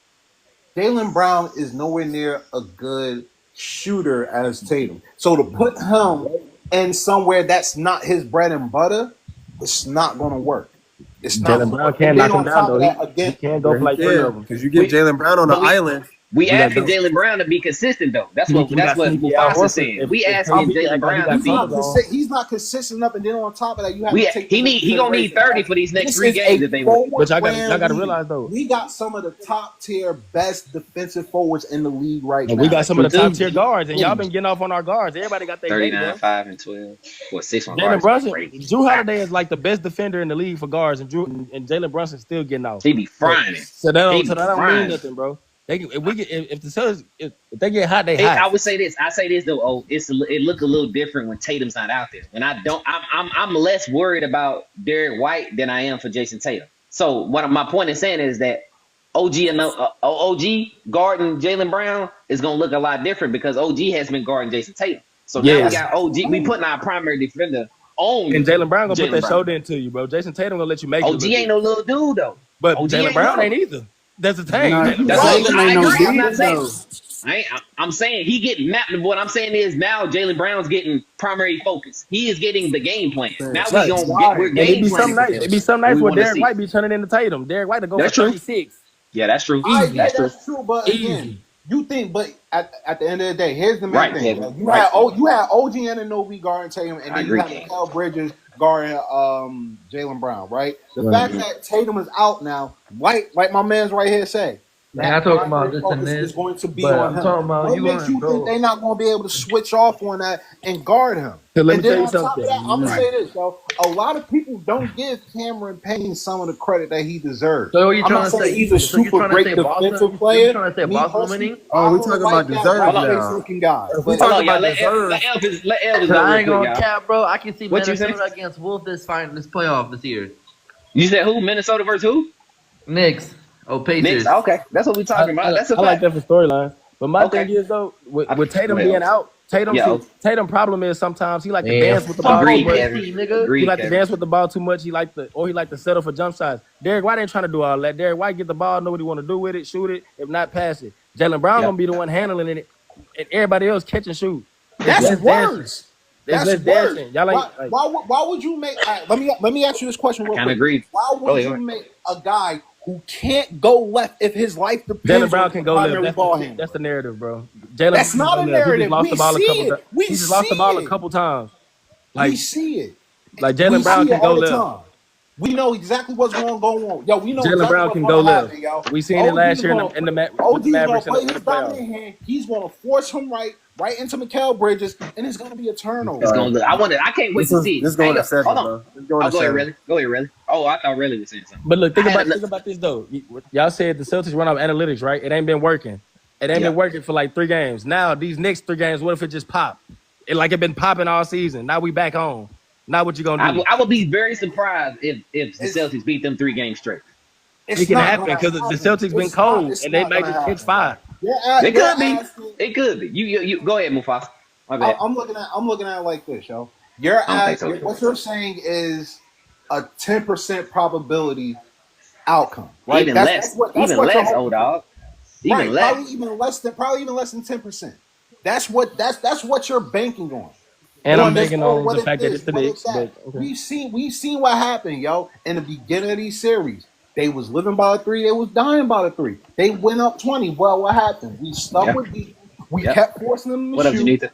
Jaylen Brown is nowhere near a good shooter as Tatum. So to put him in somewhere that's not his bread and butter, it's not going to work. It's not. Jalen Brown And can then knock him on down top though. of that, He again, can go Yeah, for he like 3 of can. them. Because you get We Jalen Brown on the but island. we We got asking go. Jalen Brown to be consistent though. That's He, what he that's got what sneaky Al Mufasa Horford. saying. We If asking KD Jalen act like he Brown to got be summers on, he's not consistent enough. And then on top of that, you have to take this into he gonna need consideration. 30 for these next This 3 is games a if they win. forward but y'all ran got to league. realize though, We got some of the top tier, best defensive forwards in the league right and now. we got some True of the top too. tier guards, and y'all And been getting off on our guards. Everybody got their day, 39, bro. 5, and 12. Well, 6 on Jalen guards is Brunson, crazy. Drew Holiday is like the best defender in the league for guards, and Jalen Brunson still getting off. He be So, frying it. so that He don't be mean frying it. nothing, bro. If the Celtics if they get hot, they hot. I would say this. I say this though. Oh, it look a little different when Tatum's not out there. And I'm less worried about Derek White than I am for Jason Tatum. So what my point in saying is that OG guarding Jaylen Brown is gonna look a lot different because OG has been guarding Jason Tatum. So now we Yes, got OG. We putting our primary defender on and Jalen Brown gonna put Jaylen that Brown. shoulder into you, bro. Jason Tatum gonna let you make it a OG little ain't bit, no little dude though. but OG Jalen ain't Brown little. ain't either. That's the thing. Nah, Jalen That's Brown, what Jalen I ain't no agree. I'm big not saying. though. I'm saying he getting mapped. What I'm saying is now Jaylen Brown's getting primary focus. He is getting the game plan. Now right? we're And it game be some planning for nights. him. It be some And nights we where want to Derek see. White be turning into Tatum. Derek White to go for That's true. 36. Yeah, that's true. Easy. That's true. that's true. But again, Easy. you think, but at the end of the day, here's the main Right, thing. Kevin. You Right. had OG Anunoby guarding Tatum, and I then you agree, have King. Mikal Bridges guarding Jaylen Brown. Right. The Right. fact that Tatum is out now, like my man's right here say, Man, I that talking about primary this and focus this, is going to be but on I'm him. talking about What you makes gonna, you think bro. they're not going to be able to switch off on that and guard him? So let me And tell then you on top of that, something. I'm gonna Right. say this, yo. A lot of people don't give Cameron Payne some of the credit that he deserves. So you I'm trying not to saying say he's a so you super trying to great say defensive Boston? player. You trying to say Me Boston personally, winning? I Oh, we don't talking like about that deserves white now. face looking guy. If we But Hold talk on, y'all. about deserves, Let Elvis Cause go I real ain't quick, gonna y'all. cap, bro. I can see What you say? Minnesota against Wolf this playoff this year. You said who? Minnesota versus who? Knicks. Oh, Knicks. Pacers. Okay, that's what we talking about. That's a I like fact. that for storylines. But my thing Okay. is though, with Go Tatum ahead, being Elvis. out, Yeah. Tatum problem is sometimes he like to Man, dance with the fuck ball too OKC, Agreed, much. Kevin. nigga. He Agreed, like to Kevin. dance with the ball too much. He like to settle for jump shots. Derek White ain't trying to do all that. Derek White get the ball, know what he want to do with it, shoot it. If not, pass it. Jalen Brown Yeah. gonna be the one handling it, and everybody else catch and shoot. It's that's less dancing. worse. It's That's less worse. dancing. Y'all ain't like Why would you make? All right, let me ask you this question I real kind of quick. agree. Why Go would ahead. you make a guy who can't go left if his life Jalen depends Brown on can the go left. primary ball handler? That's the narrative, bro. Jalen That's Brown not can a go left. He just narrative. lost We the ball a see couple it. times. We He just lost the ball a see it. couple times. We Like see it. Jalen We Brown see can it go all the left. time. We know exactly what's going to go on. Yo, we know Jalen exactly Brown what's can going go to left. happen, yo. We seen it OG last is year going with the OG is going Mavericks to play in his the playoffs. dominant hand. He's going to force him right into Mikal Bridges, and it's going to be a It's turnover. gonna look. I can't wait to see it. this going to Hold 7, on. bro. It's going I'll to go ahead, 7. really. Go ahead, really. Oh, I thought really was saying something. But look, I had a think about this though. Y'all said the Celtics run off analytics, right? It ain't been working. It ain't yeah. been working for like 3 games. Now these next 3 games, what if it just pop? It been popping all season. Now we back home. Now what you gonna do? I would be very surprised if the It's Celtics beat them 3 games straight. It it's can not happen going to because the happen. Celtics been cold It's and they not might going to just catch happen, bro. 5. It You're could be. asking. It could be. You go ahead, Mufasa. My bad. I'm looking at it like this, yo. I don't think so. What you're saying is a 10% probability outcome, right? Even That's less. what Even you're less, hoping old for. dog. Even Right, less. probably even less than 10%. That's what you're banking on. And I'm This banking or on what the it fact that is, it's the what it's Knicks. that. But okay. We've seen what happened, yo, in the beginning of these series. They was living by the 3, they was dying by the 3. They went up 20. Well, what happened? We stuck Yeah. with D. We Yeah. kept forcing them to What up, shoot, Janita?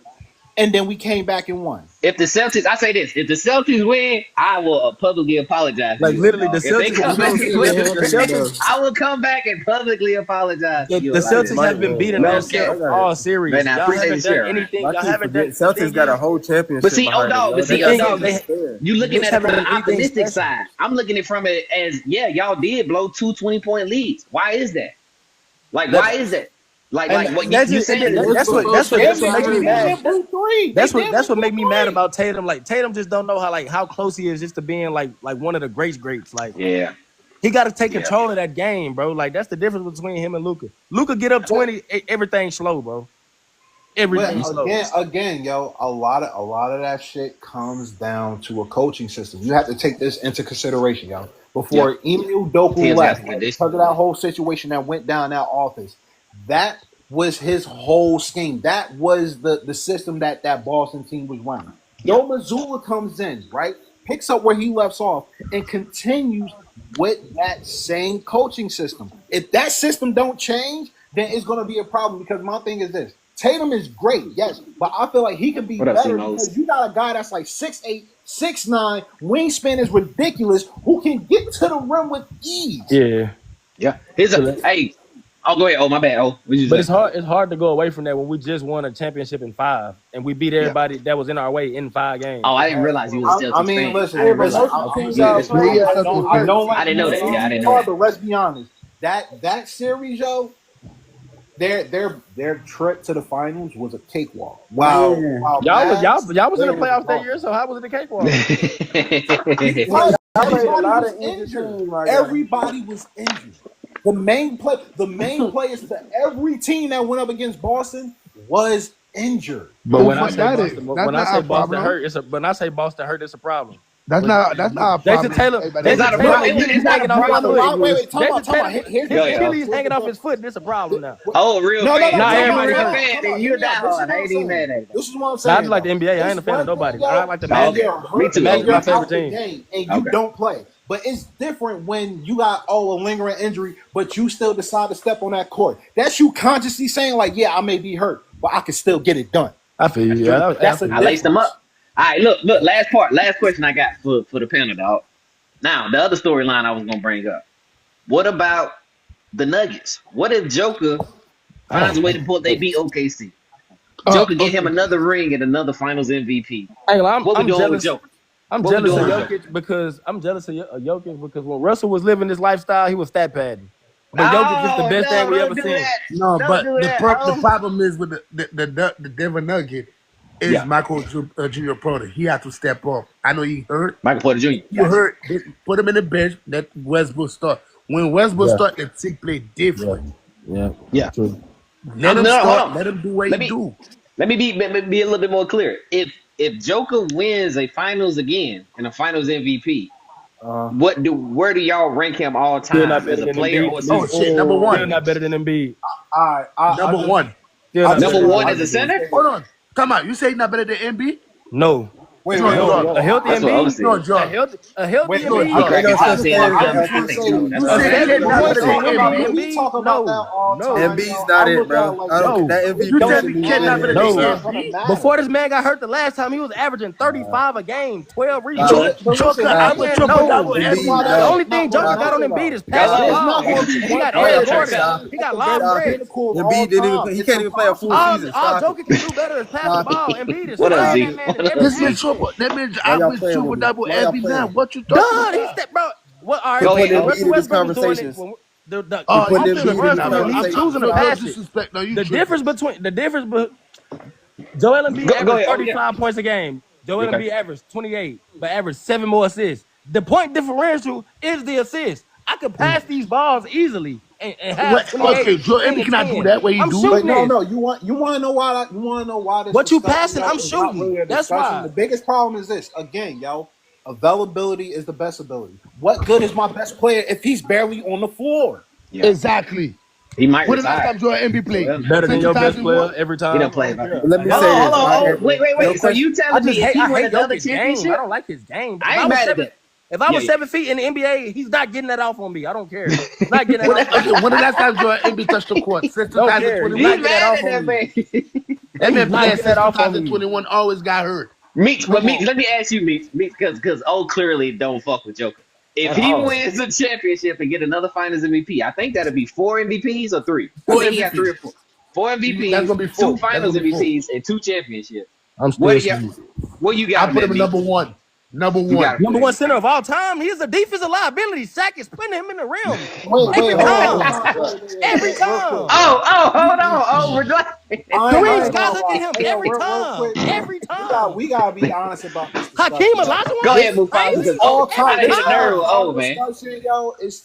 and then we came back and won. If the Celtics, I say this: if the Celtics win, I will publicly apologize to Like you, literally the dog. If they Celtics, come We back don't and see win, it the happening, though. Celtics, I will come back and publicly apologize to the you about Celtics this. have been beating No themselves cap. all series. Man, I Y'all appreciate haven't the done share, man. anything. I Y'all keep haven't done. forgetting The Celtics thing got a is, whole But championship see, behind them, yo. but They see, the got thing dog, is, something they to spare. you the looking Knicks at it haven't from the done anything optimistic special. side. I'm looking at it from it as, yeah, y'all did blow 2 20-point leads. Why is that? Like, That why is that? Like, and what that's you just saying? What's that's the what first that's what championship makes me already, mad. bro? Damn near blew 3. They damn That's near what blew make me mad 3. about Tatum. Like Tatum just don't know how close he is just to being like one of the greats. Like Yeah, he got to take yeah. control of that game, bro. Like that's the difference between him and Luka. Luka get up 20, everything slow, bro. Everything But slow. again, yo, a lot of that shit comes down to a coaching system. You have to take this into consideration, yo. Yeah. Before Emil Doku Tim's got left, some right, conditions. because of that whole situation that went down that office, that was his whole scheme. That was the system that Boston team was running. Yeah. Joe Mazzulla comes in, right? picks up where he left off and continues with that same coaching system. If that system don't change, then it's going to be a problem because my thing is this. Tatum is great, yes, but I feel like he could be What up, better C-Mose? because you got a guy that's like 6'8", 6'9", wingspan is ridiculous, who can get to the rim with ease. Yeah. Yeah. Hey. Oh, go ahead. Oh, my bad. Oh, what you But say? it's hard. It's hard to go away from that when we just won a championship in 5 and we beat everybody that was in our way in 5 games. Oh, I didn't realize you was a Celtics I mean, fan. listen, I didn't but realize. most of the teams Yeah, y'all that's play, right. I don't like I didn't know that. Yeah, I didn't know hard, that. but let's be honest. That series, yo, their trip to the finals was a cakewalk. Wow, Man. Y'all was in the Mavs, playoffs that year, so how was it a cakewalk? because Y'all played a everybody lot was of injured injured. teams, my guy. Everybody was injured. The main players to every team that went up against Boston was injured. But Who when I fuck say that Boston, is? when That's I not say our Boston problem. hurt, when I say Boston hurt, it's a problem. That's not our Jason problem. Taylor, Everybody It's Jason not a Taylor, problem. Achilles It's not a hanging off his problem. foot. Wait, talk Jason about. Taylor, Here's his Go ahead. Achilles hanging off his foot. This a problem now. Oh, real No, fan. Nah, So you everybody real hurt. fan, then you a diehard. I ain't even mad at it. This is what I'm Nah, I saying. just like the NBA. I ain't a fan of nobody. I like the Magic. Okay. Me too. The Magic Me my too. favorite team. Game and you Okay. don't play. But it's different when you got a lingering injury, but you still decide to step on that court. That's you consciously saying like, yeah, I may be hurt, but I can still get it done. I feel you. Yeah, That's a I laced them difference. up. All right, look. Last question I got for the panel, dog. Now, the other storyline I was gonna bring up. What about the Nuggets? What if Joker finds a way to pull? They beat OKC. Joker get him another ring and another Finals MVP. Hey, What we I'm doing with jealous. Joker? I'm What we jealous of doing with Jokic because when Russell was living this lifestyle, he was stat padding. But Jokic is the best thing we don't ever do seen. that. No, Don't but do that. the problem is with the Denver Nugget is Yeah. Michael Junior Porter. He had to step up. I know he hurt. Michael Porter Jr. You Gotcha. hurt. Put him in the bench. Let Westbrook start. When Westbrook Yeah. start, the team play different. Yeah. True. Let him No, hold start. on. Let him do what Let he me- do. Let me be a little bit more clear. If Joker wins a Finals again and a Finals MVP, where do y'all rank him all Still not time better as a than player Embiid. or Oh season? shit, number Still one. not better than Embiid. Number one. Still not Number better. one as a center? Hold on. Come on. You say he's not better than MB? No. Wait, No, wait, no. A healthy That's what I was Embiid. saying. No, A John. healthy Wait, Embiid. He cracking no, top 10 no, MVP. no, That's You cold. said Seven he's not better points than on MB? Embiid. We talk about that all No. time. Embiid's not it, bro. I don't. That You MVP tell shit me is Ken not better than No. MB? Before this man got hurt the last time, he was averaging 35 a game, 12 rebounds. Joker, I I'm a can't triple know. double Embiid, every no. The night. only thing Joker got on Embiid is passing the Hello. ball. It's not gonna be He got Hold Aaron on, Gordon. stop. He got lob Stop threats. it. Embiid didn't even. He can't even play a full season. All Stop it. Joker can do better is pass the Stop it. ball. Embiid is What up, spraying Z? that man in What every up, This means Z? action. triple. That means Why y'all I playing triple with me? double Why y'all every playing night. with me? What you talking Done. about? He stepped, bro. What? All You're right. putting When Embiid Russell in these Westbrook was doing it. conversations. The Oh, putting you offensive tripping runs now, through bro. him. He's I'm choosing to no pass it. disrespect. No, you The tripping. difference between Joel Embiid Go averaged ahead. Oh, 35 points a game. Joel Okay. Embiid averaged 28, but averaged 7 more assists. The point differential is the assist. I could pass these balls easily and have 28, Okay, Joe 10, Embiid and cannot do 10. that. What he I'm do? But shooting no, this. no. You want to know why? You want to know why this What you discussion, passing, yo, I'm is not shooting. really a That's discussion. why. The biggest problem is this. Again, yo, availability is the best ability. What good is my best player if he's barely on the floor? Yeah. Exactly. He might When the last retire. time Joe Embiid played? Well, Better than your best 2001? player every he time. done played I about don't it. care. Let me Hold say on, this. hold on. Right? Oh, wait. No So question. you I telling me just if hate. he I win hate another Jokic's game. I championship? don't like his game. I ain't mad at that. If I was Yeah. 7 feet in the NBA, he's not getting that off on me. I don't care. He's not getting that off on me. Okay, when the last time Joe Embiid touched the court? Since Don't care. He's 2021. He's not getting that mad off at that on me. man. That man He's not playing getting since that off on me. 2021 always got hurt. Meeks, but Meeks, let me ask you, Meeks, because clearly don't fuck with Joker. If At he all. wins the championship and get another Finals MVP, I think that'd be 4 MVPs or 3. I Four think he got 3 or MVPs. 4. 4 That's MVPs, gonna be 2 four. That's Finals gonna be four. MVPs, and 2 championships. I'm What still do you sweet. what you I got on put that, him at Meeks? number one. Number You got one. Number one center of all time. He's a defensive liability. Shaq is putting him in the rim Wait, every hold time. on. Every Real time. quick. Hold on. Oh, we're done. Kareem I Scott ain't look at him gonna lie. every Real time. quick. Every We time. gotta be honest about this Hakeem discussion. yo. Olajuwon Go ahead, is Mufasa, crazy. because All time, I done hit a nerve with all old, man. discussion, yo, is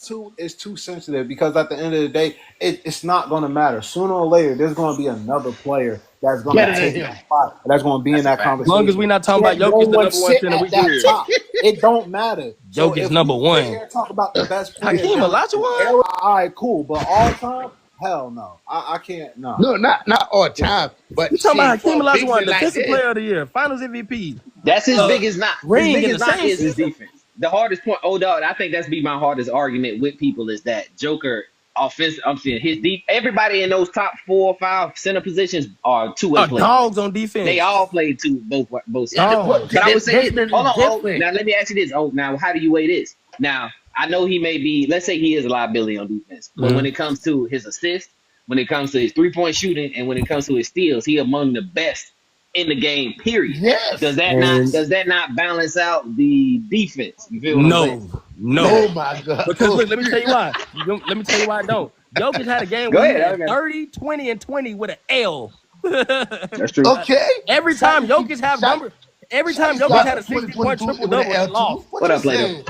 too sensitive because at the end of the day, it's not gonna matter. Sooner or later, there's gonna be another player that's gonna Better than take him. that spot. That's gonna be in that As conversation. long as we're not talking about Can't Jokic, no the one number one sit center, we at that good. top. It don't matter. So Jokic if number we one. sit here and talk about the best players, Hakeem down Olajuwon? era, all right, cool, but all time, hell no, I can't. No. No, not all time, but You talking about shit, for Hakeem a big Olajuwon, man like defensive this. player of the year, Finals MVP, That's his biggest knock. His ring in biggest the knock same is his season. defense. The hardest point, dog, I think that's be my hardest argument with people is that Joker offensive. I'm saying his deep. Everybody in those top 4 or 5 center positions are two-way players. Dogs on They defense. all play both sides. Dogs. But I would say, Desmond hold is on. different. Now let me ask you this. Now how do you weigh this? Now I know he may be. Let's say he is a liability on defense, but when it comes to his assist, when it comes to his 3-point shooting, and when it comes to his steals, he among the best in the game. Period. Yes. Does that not balance out the defense? You feel what I'm saying? No. Oh my God. Because look, let me tell you why. Let me tell you why I don't. Jokic had a game Go where he ahead, had 30, 20, and 20 with an L. That's true. Okay. Every time Jokic had number, every time Jokic had a 60-point triple-double, they lost. What up, Plato?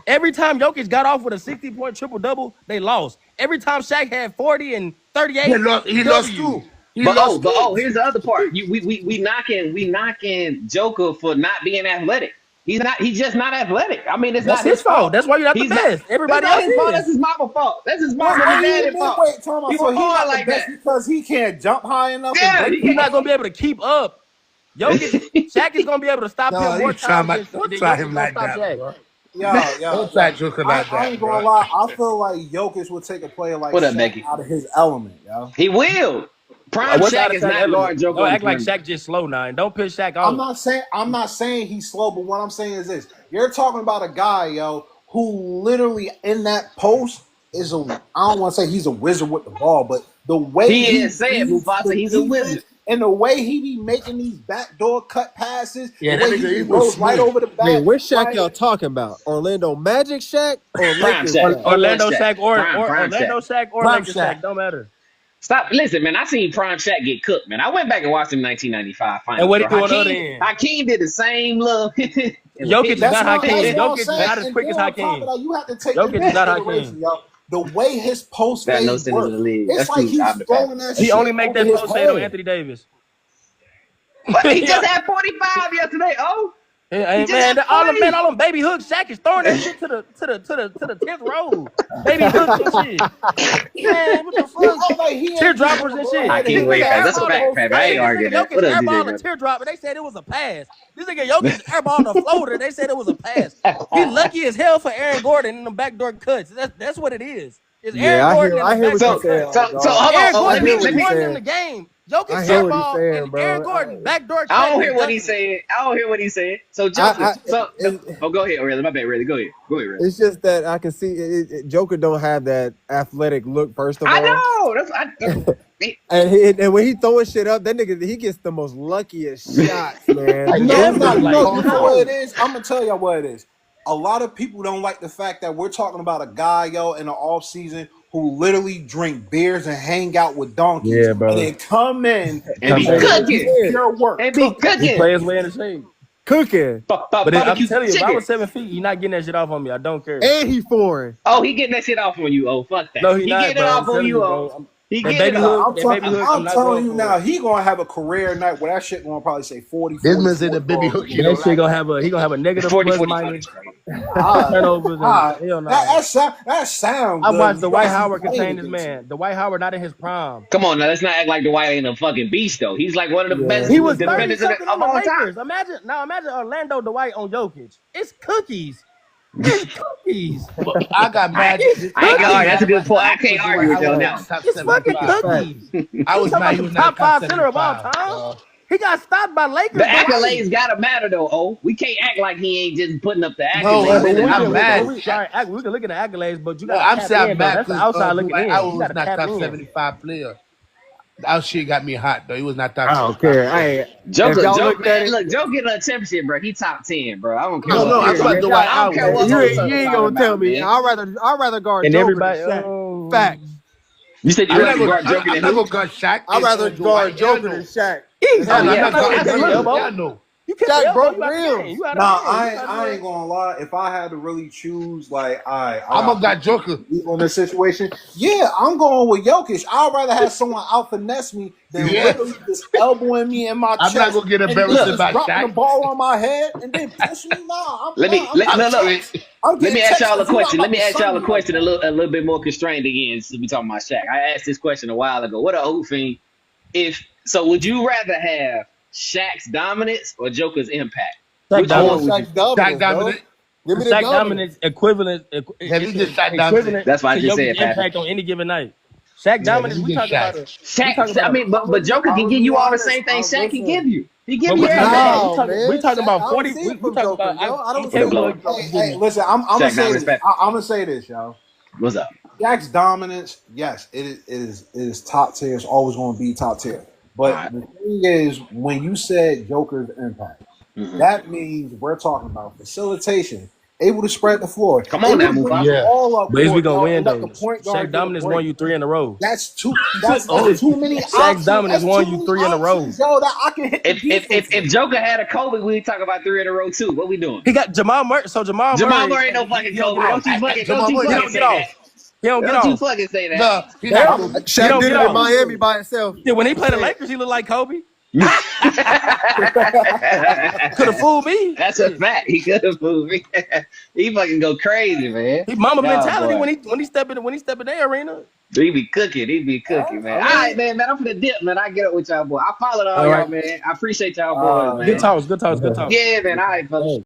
Every time Jokic got off with a 60-point triple-double, they lost. Every time Shaq had 40 and 38, He lost too. Here's the other part. We knocking Joker for not being athletic. He's just not athletic. I mean, it's That's not his fault. That's why you're not the best. Everybody else his fault. That's is. his mama fault. That's his mama Wait, and daddy fault. Tom, He so was he's not born the like best that. because he can't jump high enough. Yeah, and break He's not going to be able to keep up. Shaq is going to be able to stop him more times than Don't try Jokic him gonna like stop that, Shaq. bro. Yo, Don't try Joker like I that, ain't gonna bro. lie. I feel like Jokic would take a player like What up, Shaq Becky? out of his element, yo. He will. Prime What's Shaq out of is Shaq not element? guard Joker. Don't on act like perimeter. Shaq just slow now. And don't piss Shaq off. I'm not saying he's slow, but what I'm saying is this: you're talking about a guy, yo, who literally in that post is a. I don't want to say he's a wizard with the ball, but the way He is saying, reads Mufasa, the he's a defense wizard. and the way he be making these backdoor cut passes, Yeah, the way that nigga, he he was goes right smooth. over the back. Wait, which Shaq right? y'all talking about? Orlando Magic Shaq or Prime Lakers Shaq. Shaq? Orlando Shaq. Shaq or Prime Orlando Shaq or Prime Lakers Shaq. Shaq. Don't matter. Stop. Listen, man. I seen Prime Shaq get cooked, man. I went back and watched him 1995 finals. And what he bro. do on the other end? Hakeem did the same little. Jokic is That's not what Hakeem. I'm Jokic is saying. not as And quick as then on top Hakeem. of that, you have to take Jokic into is not consideration, Hakeem. yo, the way his post Got no fades centers work. in the league. It's That's like too he's out of the throwing that He shit only make over that his post fade on head. Anthony Davis. But he just had 45 yesterday. Oh, Hey, just man, had all 40. them baby hooks. Shaq is throwing that shit to the 10th row. Baby hooks and shit. Man, what the It's fuck? like he ain't Teardroppers gonna and go shit. ahead and Hakeem hit way that fast. That's a fact, post Pat. I ain't fade. arguing that. Jokic What up, DJ airball a Brother? teardrop, and they said it was a pass. This nigga Jokic airball a floater. They said it was a pass. He lucky as hell for Aaron Gordon in the backdoor cuts. That's what it is. It's Yeah, Aaron Gordon in I the hear what backdoor you're saying, cuts. So hold on. Aaron Oh, Gordon hear beat what you he's won saying. them the game. Jokic I hear what he's airball saying, and bro. Aaron Gordon backdoor cut. I don't hear and what dunk he's it. saying. I don't hear what he's saying. So Joker. Go ahead, Aurelia. My bad, really. Go ahead, really. It's just that I can see Joker don't have that athletic look. First of I all, know. and when he throwing shit up, that nigga he gets the most luckiest shots, man. No, Never, no, like, you know what it is? I'm gonna tell y'all what it is. A lot of people don't like the fact that we're talking about a guy, yo, in the off season who literally drink beers and hang out with donkeys. Yeah, bro. And then come in And be Come back. cooking. pure work. And be He cooking. play his way in the shape. Cooking, But I'm Barbecue telling you, if I chicken. was 7 feet, you're not getting that shit off on me. I don't care. and he foreign. Oh, he getting that shit off on you. Oh, fuck that. No, he not, getting it bro. off I'm on telling you. you, Oh, bro. he That getting baby it hook, off. I'm, that talking, baby hook, I'm not telling going you for now, it. he gonna have a career night where that shit gonna probably say 40, This 40, man said the baby hook. You That know, shit gonna have a negative 40, plus 40, minus 40. turnovers and hell no. that sound I good. watched You Dwight guys Howard playing contain this against him. man. Dwight Howard not in his prime. Come on now, let's not act like Dwight ain't a fucking beast though. He's like one of the best He was 30 defenders something of on the all time. Lakers. Imagine Orlando Dwight on Jokic. It's cookies. It's cookies. I got mad. I ain't gonna argue. That's a good point. I can't argue with you on that one. It's fucking cookies. I was mad. Talking He was about not the top 5 center of all 75. time. He got stopped by Lakers. The accolades gotta matter though. Oh, we can't act like he ain't just putting up the No, accolades. I'm mad. We can look at the accolades, but you No, got I'm to saying tap I'm in, though. mad That's the because outside looking in. I You was got to not tap top in. 75 player. That shit got me hot though. He was not top. I don't care. Joker, if y'all Joker, looked at man, it, look, Joe getting a championship, bro. He top 10, bro. I don't care. No, what I'm talking about Dwight I don't care what you, other ain't- stuff you ain't talking gonna tell about, me. man. I'd rather guard And Joker everybody, than Shaq. Facts. You said you I'm rather not guard Joker I'm than not who? gonna guard Shaq. I'd rather guard Joker than Shaq. Easy. Oh, yeah. I know. You can't Shaq tell broke you out the reels. game. You out Nah, of the game. I ain't gonna lie. If I had to really choose, like, I'm gonna got Joker. on this situation, yeah, I'm going with Jokic. I'd rather have someone out finesse me than literally just elbowing me in my I'm chest. not gonna get and embarrassed just about dropping Shaq. the ball on my head and then push me. Nah, Let me ask y'all a question. Let me ask y'all a question Like a little bit more constrained again. Since we talking about Shaq, I asked this question a while ago. What a hooping. Would you rather have Shaq's dominance or Joker's impact? Shaq Which I one? want dominance. Would you? Shaq Shaq dominance, bro. dominant. Give me the Shaq dominance. dominance equivalent. Have you just Shaq dominant? Equivalent That's what I to just Jokic's said, Patrick. impact on any given night. Shaq Yeah, let dominance. me We get talking about Shaq. a. We talking I about a. mean, but Joker I'm can gonna give be you all the honest. same things Shaq can Listen. give you. He give But you we talking everything. about. No, We man. talking Shaq, about I don't 40. see We it from talking Joker, about. yo. I don't I'm see The it capable blower. from of Joker. getting. Hey, listen, I'm gonna Shaq say dominance, this. Patrick. I'm gonna say this, y'all. What's up? Shaq's dominance, yes, it is top tier. It's always going to be top tier. All But right. the thing is, when you said Joker's impact, Mm-hmm. that means we're talking about facilitation, able to spread the floor, Come on able now, to bring Mufasa. you Yeah. all up But is we court, gonna y'all, win and let the though? point Shaq guard get a dominance won break. you 3 in a row. That's too. Oh, That's too many Shaq options. dominance That's too won you many 3 in a row. options, yo. That I can hit the defense If with. Joker had a Kobe, we talk about 3 in a row too. What we doing? He got Jamal Murray. So Jamal Jamal Murray, Murray ain't no he fucking don't get Kobe. off. Don't Jamal you Murray He fucking don't not. get say off. that. He don't get Don't you off. fucking say that. No, he's not Barely. Kobe. He Shaq don't did get it in off. Miami by himself. Yeah, when he played the Say it. Lakers, he looked like Kobe. Could have fooled me. That's a Shit. fact. He could have moved me. He fucking go crazy, man. He mama Nah, mentality boy. when he step in their arena. He be cooking. He be cooking, man. I All right, mean, man. I'm for the dip, man. I get up with y'all, boy. I followed all All y'all, right. man. I appreciate y'all boys, Good man. talks. Good talks. Good talks. Yeah, man. All right, fellas.